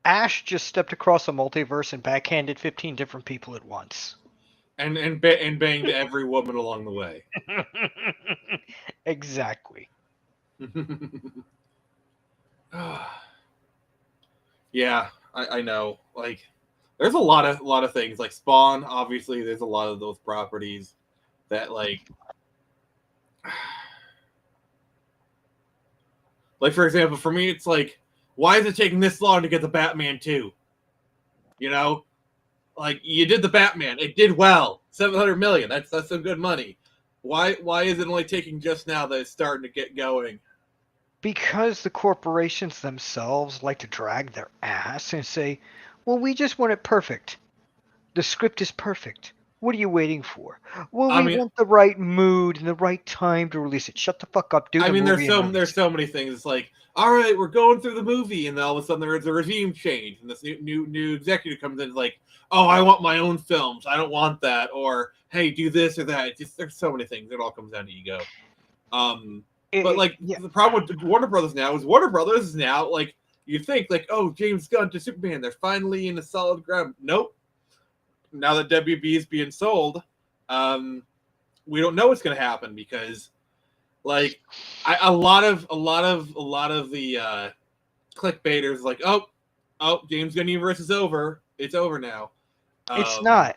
Ash just stepped across a multiverse and backhanded 15 different people at once. And banged every woman along the way. Exactly. Yeah, I know. Like, there's a lot of things. Like Spawn, obviously, there's a lot of those properties that like for example, for me, it's like, why is it taking this long to get the Batman 2? Like you did the Batman, it did well, $700 million. That's some good money. Why is it only taking just now that it's starting to get going? Because the corporations themselves like to drag their ass and say, "Well, we just want it perfect. The script is perfect. What are you waiting for? Well, we want the right mood and the right time to release it. Shut the fuck up, dude." There's so many things. It's like, all right, we're going through the movie, and then all of a sudden there's a regime change, and this new executive comes in and is like, "Oh, I want my own films. I don't want that." Or, "Hey, do this or that." There's so many things. It all comes down to ego. The problem with Warner Brothers now is Warner Brothers is now like, you think like, oh, James Gunn to Superman, they're finally in a solid ground. Nope. Now that WB is being sold, we don't know what's going to happen because, like, a lot of the clickbaiters like, oh, James Gunn universe is over. It's over now. It's not.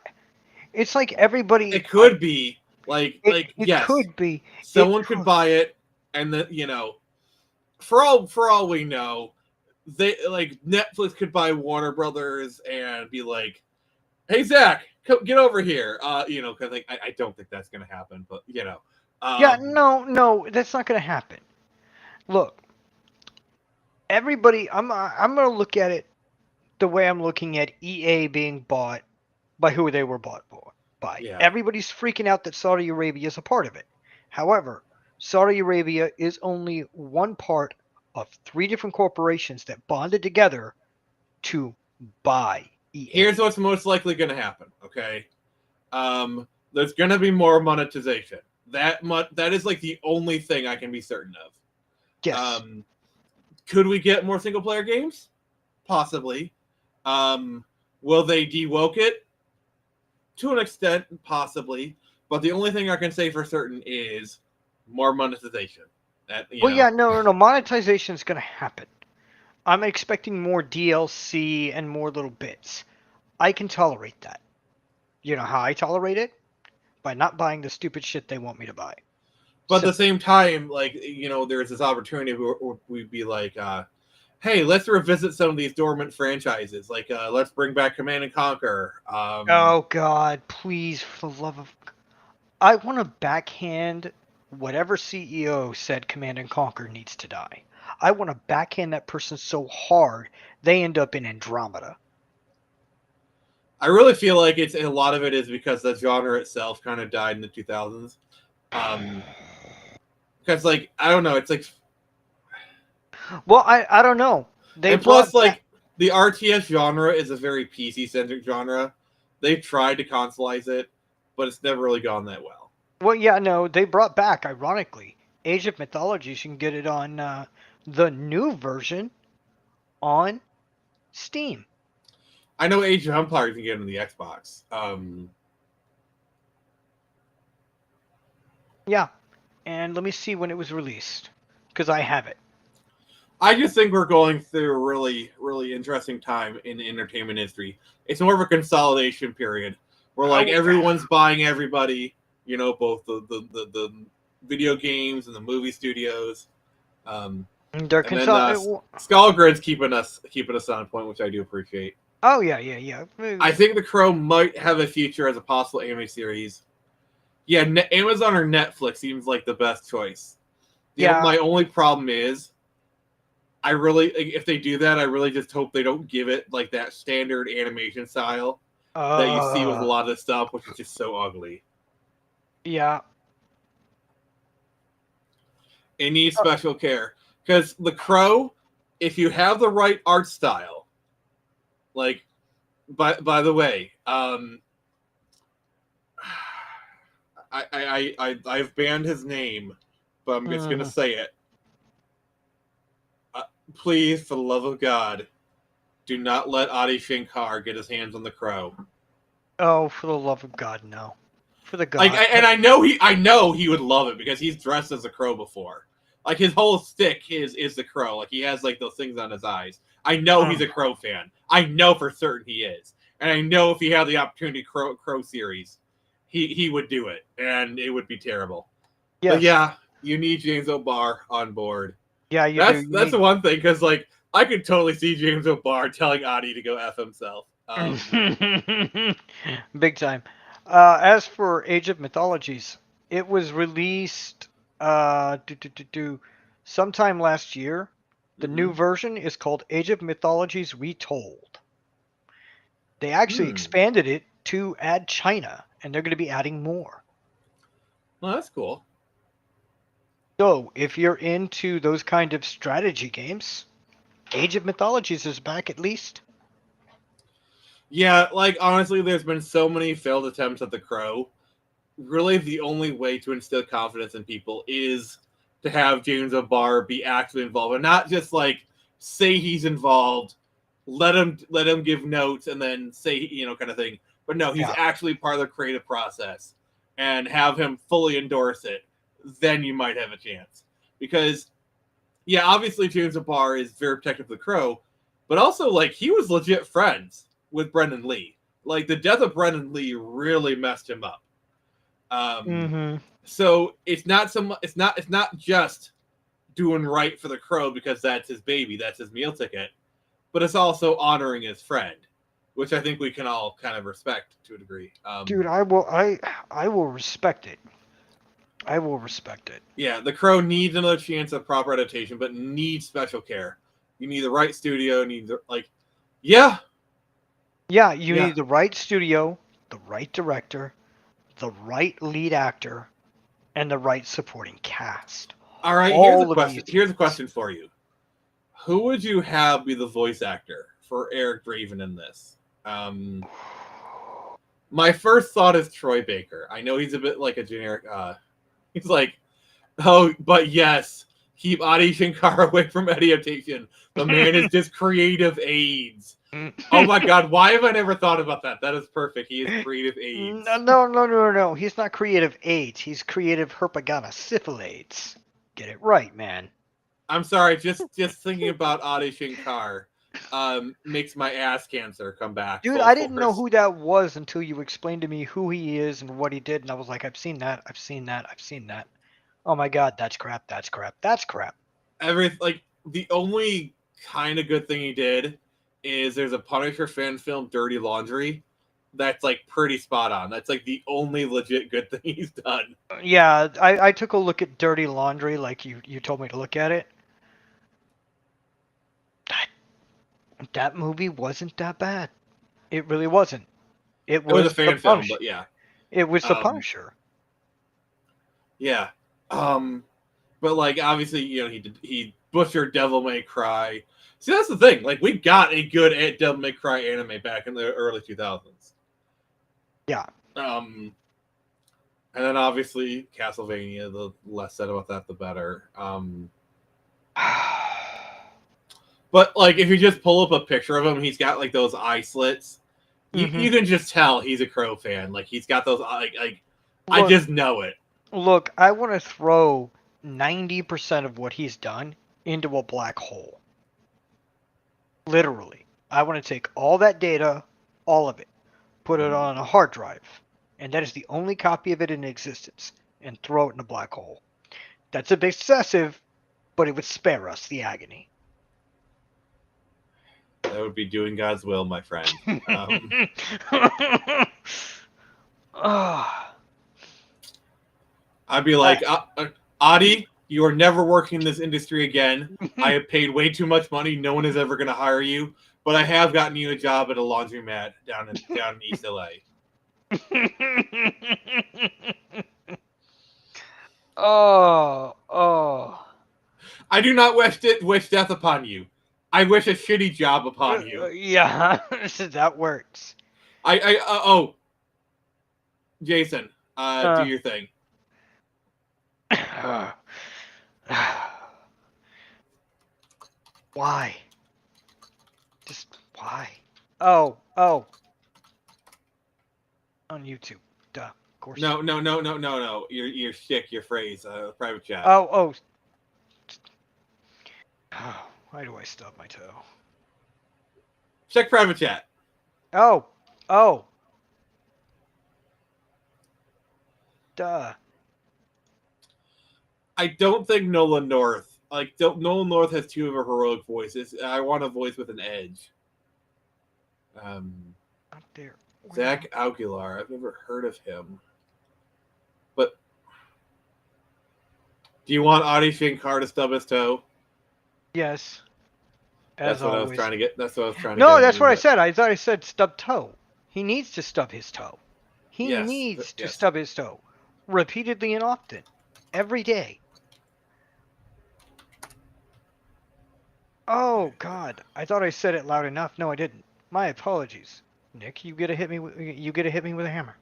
It's like everybody. It could be it yes, could be. Someone could buy it, and then for all we know, they like Netflix could buy Warner Brothers and be like, "Hey Zach, get over here." Because like I don't think that's gonna happen, but yeah, no, that's not gonna happen. Look, everybody, I'm gonna look at it the way I'm looking at EA being bought by who they were bought by. Yeah. Everybody's freaking out that Saudi Arabia is a part of it. However, Saudi Arabia is only one part of 3 different corporations that bonded together to buy EA. Here's what's most likely going to happen, okay? There's going to be more monetization. That is like the only thing I can be certain of. Yes. Could we get more single-player games? Possibly. Will they de-woke it? To an extent, possibly. But the only thing I can say for certain is more monetization. No. Monetization is going to happen. I'm expecting more DLC and more little bits. I can tolerate that. You know how I tolerate it? by not buying the stupid shit they want me to buy. But at the same time, like, there's this opportunity where we'd be like, hey, let's revisit some of these dormant franchises. Like, let's bring back Command and Conquer. Oh, God, please, for the love of... I want to backhand whatever CEO said Command and Conquer needs to die. I want to backhand that person so hard they end up in Andromeda. I really feel like a lot of it is because the genre itself kind of died in the 2000s. Because, like, I don't know, it's like... Well, I don't know. And plus, like, the RTS genre is a very PC-centric genre. They've tried to consoleize it, but it's never really gone that well. Well, yeah, no, they brought back, ironically, Age of Mythologies. You can get it on the new version on Steam. I know Age of Empires you can get on the Xbox. Yeah, and let me see when it was released, because I have it. I just think we're going through a really, really interesting time in the entertainment industry. It's more of a consolidation period where, like, everyone's buying everybody. Both the video games and the movie studios. They're Skullgrid's keeping us on point, which I do appreciate. Oh yeah. I think The Crow might have a future as a possible anime series. Yeah, Amazon or Netflix seems like the best choice. My only problem is, if they do that, I really just hope they don't give it like that standard animation style that you see with a lot of this stuff, which is just so ugly. Yeah. It needs special care. Because The Crow, if you have the right art style, like, by the way, I've banned his name, but I'm just gonna say it. Please, for the love of God, do not let Adi Shankar get his hands on The Crow. Oh, for the love of God, no. For the God. Like, and I know he would love it because he's dressed as a crow before. Like, his whole stick is the crow. Like, he has like those things on his eyes. I know he's a Crow fan. I know for certain he is. And I know if he had the opportunity Crow series, he would do it, and it would be terrible. Yes. But yeah, you need James O'Barr on board. Yeah, that's the one thing, because like I could totally see James O'Barr telling Adi to go F himself. Big time. As for Age of Mythologies, it was released sometime last year. The new version is called Age of Mythologies Retold. They actually expanded it to add China, and they're going to be adding more. Well, that's cool. So, if you're into those kind of strategy games, Age of Mythologies is back at least. Yeah, like, honestly, there's been so many failed attempts at The Crow. Really, the only way to instill confidence in people is to have James O'Barr be actually involved, and not just like say he's involved, let him give notes, and then say kind of thing. But no, he's actually part of the creative process, and have him fully endorse it. Then you might have a chance, because obviously James O'Barr is very protective of The Crow, but also like he was legit friends with Brendan Lee. Like, the death of Brendan Lee really messed him up. So it's not just doing right for The Crow because that's his baby, that's his meal ticket, but it's also honoring his friend, which I think we can all kind of respect to a degree. Dude, I will respect it. I will respect it. Yeah, The Crow needs another chance at proper adaptation, but needs special care. You need the right studio. You need you need the right studio, the right director, the right lead actor, and the right supporting cast. All right, here's a question for you. Who would you have be the voice actor for Eric Draven in this? My first thought is Troy Baker. I know he's a bit like a generic... he's like, oh, but yes, keep Adi Shankar away from adaptation. The man is just creative aids. Oh my God, why have I never thought about that? That is perfect. He is creative aids. No. He's not creative aids. He's creative herpaganosyphilades. Get it right, man. I'm sorry, just thinking about Adi Shankar. makes my ass cancer come back. Dude, full I didn't know force. who that was until you explained to me who he is and what he did, and I was like, I've seen that, I've seen that, I've seen that. Oh my god, that's crap, that's crap, that's crap. The only kind of good thing he did is there's a Punisher fan film, Dirty Laundry, that's like pretty spot on. That's like the only legit good thing he's done. Yeah, I took a look at Dirty Laundry like you told me to look at it. That movie wasn't that bad. It really wasn't. It was a fan the film, Punisher. but yeah. It was the Punisher. Yeah. But like obviously, you know, he butchered Devil May Cry. See, that's the thing. Like, we got a good Devil May Cry anime back in the early 2000s. Yeah. And then obviously Castlevania. The less said about that, the better. But like, if you just pull up a picture of him, he's got like those eye slits. You can just tell he's a Crow fan. Like, he's got those like Look, I just know it. Look, I want to throw 90% of what he's done into a black hole. Literally. I want to take all that data, all of it, put it on a hard drive, and that is the only copy of it in existence, and throw it in a black hole. That's a bit excessive, but it would spare us the agony. That would be doing God's will, my friend. I'd be like, Adi, you are never working in this industry again. I have paid way too much money. No one is ever going to hire you. But I have gotten you a job at a laundromat down in East LA. Oh. I do not wish death upon you. I wish a shitty job upon you. Yeah, that works. Jason, do your thing. Why? Just why? Oh. On YouTube. Duh. Of course. No. Your shtick, your phrase, private chat. Oh. Why do I stub my toe? Check private chat. Oh. Duh. I don't think Nolan North. Nolan North has too of a heroic voice. I want a voice with an edge. Up there. Zach Aguilar. I've never heard of him. But do you want Adi Shankar to stub his toe? Yes. That's what I was trying to get. That's what I was trying to No, get. that's what I said. I thought I said stub toe. He needs to stub his toe. He Yes, needs to yes. stub his toe. Repeatedly and often. Every day. Oh, God. I thought I said it loud enough. No, I didn't. My apologies. Nick, you get to hit me with a hammer.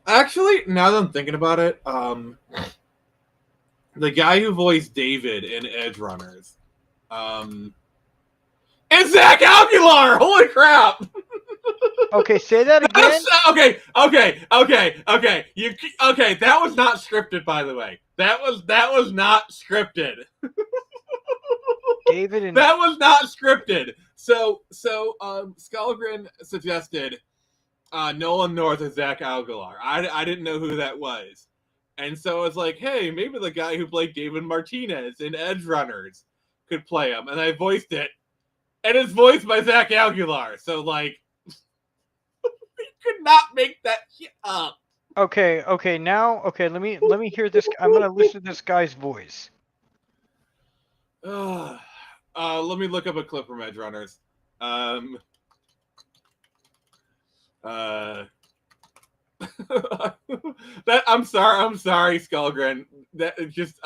Actually, now that I'm thinking about it, the guy who voiced David in Edge Runners, it's Zach Aguilar! Holy crap! Okay, say that again. Okay. That was not scripted, by the way. That was not scripted. David and that was not scripted. So Skullgrin suggested Nolan North as Zach Aguilar. I didn't know who that was, and so I was like, hey, maybe the guy who played David Martinez in Edge Runners could play him, and I voiced it, and it's voiced by Zach Aguilar. So like, you could not make that shit up. Okay, now, let me hear this. I'm gonna listen to this guy's voice. Let me look up a clip from Edge Runners. I'm sorry, Skullgrin. That it just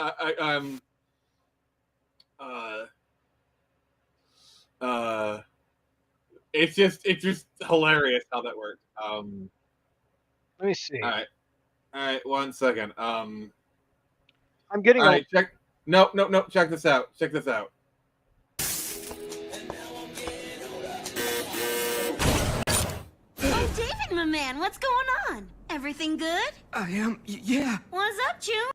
it's just hilarious how that worked. Let me see. All right, 1 second. I'm getting. All right, check. No. Check this out. Oh, David, my man, what's going on? Everything good? I am, yeah. What's up, June?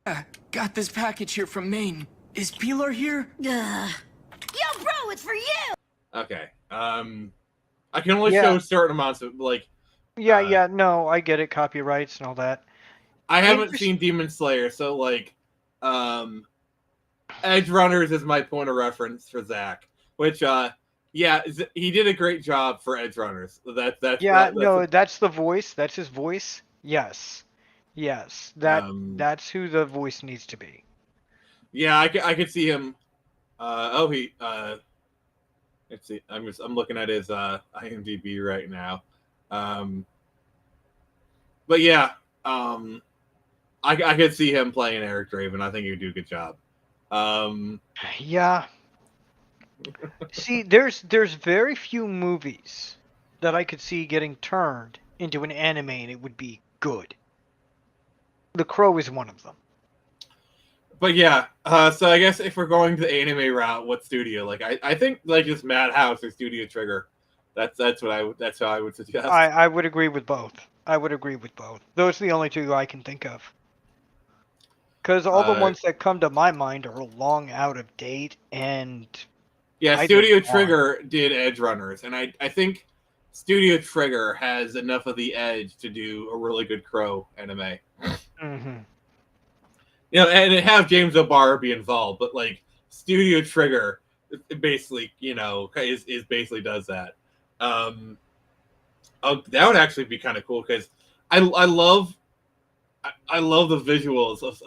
Got this package here from Maine. Is Pilar here? Yo, bro, it's for you! Okay. I can only show certain amounts of like. Yeah, no, I get it, copyrights and all that. I haven't seen Demon Slayer, so like, Edge Runners is my point of reference for Zach. Which, yeah, he did a great job for Edge Runners. That's that's the voice. That's his voice. Yes. That's who the voice needs to be. Yeah, I could see him. Let's see. I'm looking at his IMDb right now. But yeah, I could see him playing Eric Draven. I think he would do a good job. Yeah. See, there's very few movies that I could see getting turned into an anime and it would be good. The Crow is one of them. But yeah, so I guess if we're going to the anime route, what studio? Like I think like just Madhouse or Studio Trigger. That's how I would suggest. I would agree with both. Those are the only two I can think of. Because all the ones that come to my mind are long out of date and. Yeah, Studio Trigger did Edge Runners, and I think Studio Trigger has enough of the edge to do a really good Crow anime. Mm-hmm. You know, and it have James O'Barr be involved, but like Studio Trigger, basically, you know, is basically does that. That would actually be kind of cool because I love the visuals of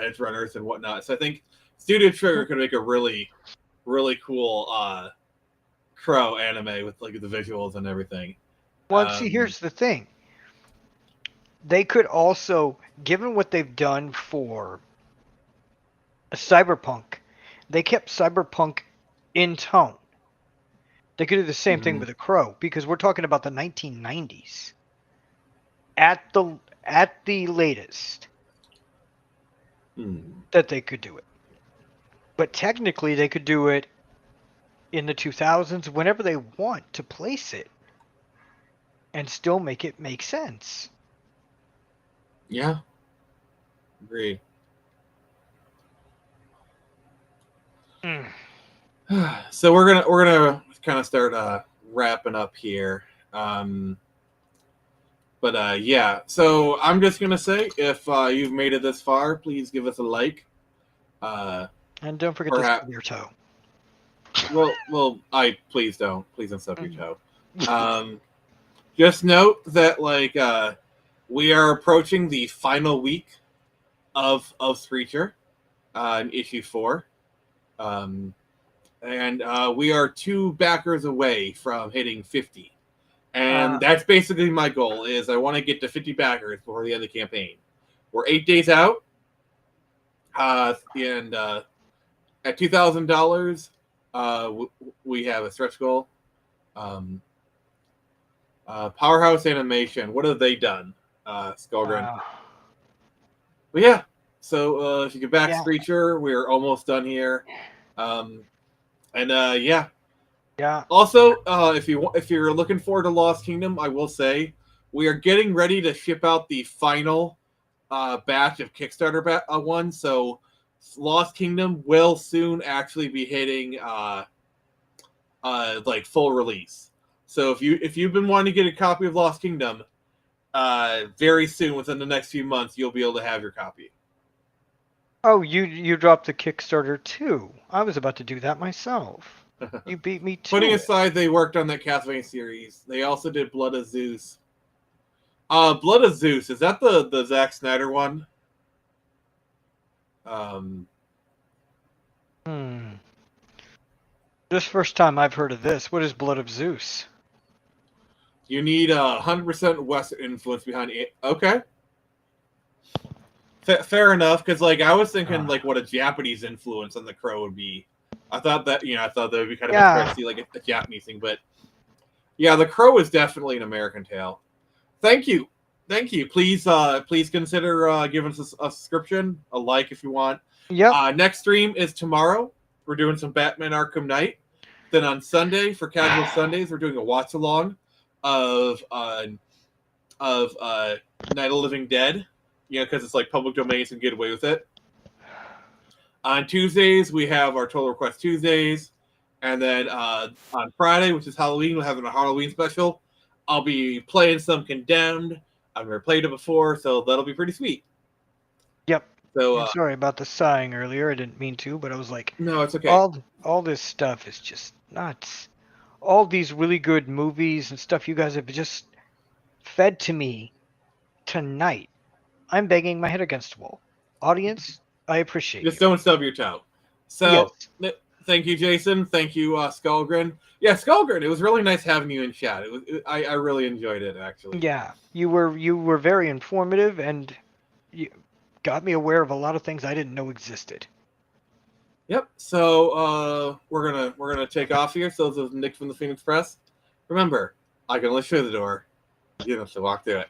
Edge Runners and whatnot. So I think Studio Trigger could make a really cool Crow anime with like the visuals and everything. Well, see, here's the thing. They could also, given what they've done for Cyberpunk, they kept Cyberpunk in tone. They could do the same thing with The Crow, because we're talking about the 1990s. At the latest, that they could do it. But technically, they could do it in the 2000s, whenever they want to place it, and still make it make sense. Yeah, agreed. So we're gonna kind of start wrapping up here. Yeah. So I'm just gonna say, if you've made it this far, please give us a like. And don't forget to stub your toe. Well, please don't stub your toe. Just note that like we are approaching the final week of Screecher in issue 4, and we are 2 backers away from hitting 50, and that's basically my goal. Is I want to get to 50 backers before the end of the campaign. We're 8 days out, and at $2,000, we have a stretch goal. Powerhouse Animation, what have they done? Skullgrin. But yeah, so if you get back Screecher, we're almost done here. Yeah. Also, if you're looking forward to Lost Kingdom, I will say we are getting ready to ship out the final batch of Kickstarter ones. So Lost Kingdom will soon actually be hitting like full release. So if you've been wanting to get a copy of Lost Kingdom, very soon, within the next few months, you'll be able to have your copy. Oh, you dropped the Kickstarter too. I was about to do that myself. You beat me to Putting it. aside they worked on that Castlevania series, they also did Blood of Zeus. Blood of Zeus, is that the Zack Snyder one? This first time I've heard of this. What is Blood of Zeus? You need 100% Western influence behind it. Okay. Fair enough, because like I was thinking like what a Japanese influence on the Crow would be. I thought that would be kind of interesting, like a Japanese thing, but yeah, the Crow is definitely an American tale. Thank you. Please consider giving us a subscription, a like if you want. Yeah. Next stream is tomorrow. We're doing some Batman Arkham Knight. Then on Sunday, for Casual Sundays, we're doing a watch along of Night of the Living Dead. You know, because it's like public domain, so you can get away with it. On Tuesdays, we have our Total Request Tuesdays. And then on Friday, which is Halloween, we're having a Halloween special. I'll be playing some Condemned. I've never played it before, so that'll be pretty sweet. Yep. So I'm sorry about the sighing earlier. I didn't mean to, but I was like, no, it's okay. All this stuff is just nuts. All these really good movies and stuff you guys have just fed to me tonight. I'm banging my head against the wall. Audience, I appreciate Just you. don't stub your toe. So, thank you, Jason. Thank you, Skullgrin. Yeah, Skullgrin, it was really nice having you in chat. I really enjoyed it, actually. Yeah, you were very informative, and you got me aware of a lot of things I didn't know existed. Yep. So we're gonna take off here. So this is Nick from the Phoenix Press. Remember, I can only show you the door. You don't have to walk through it.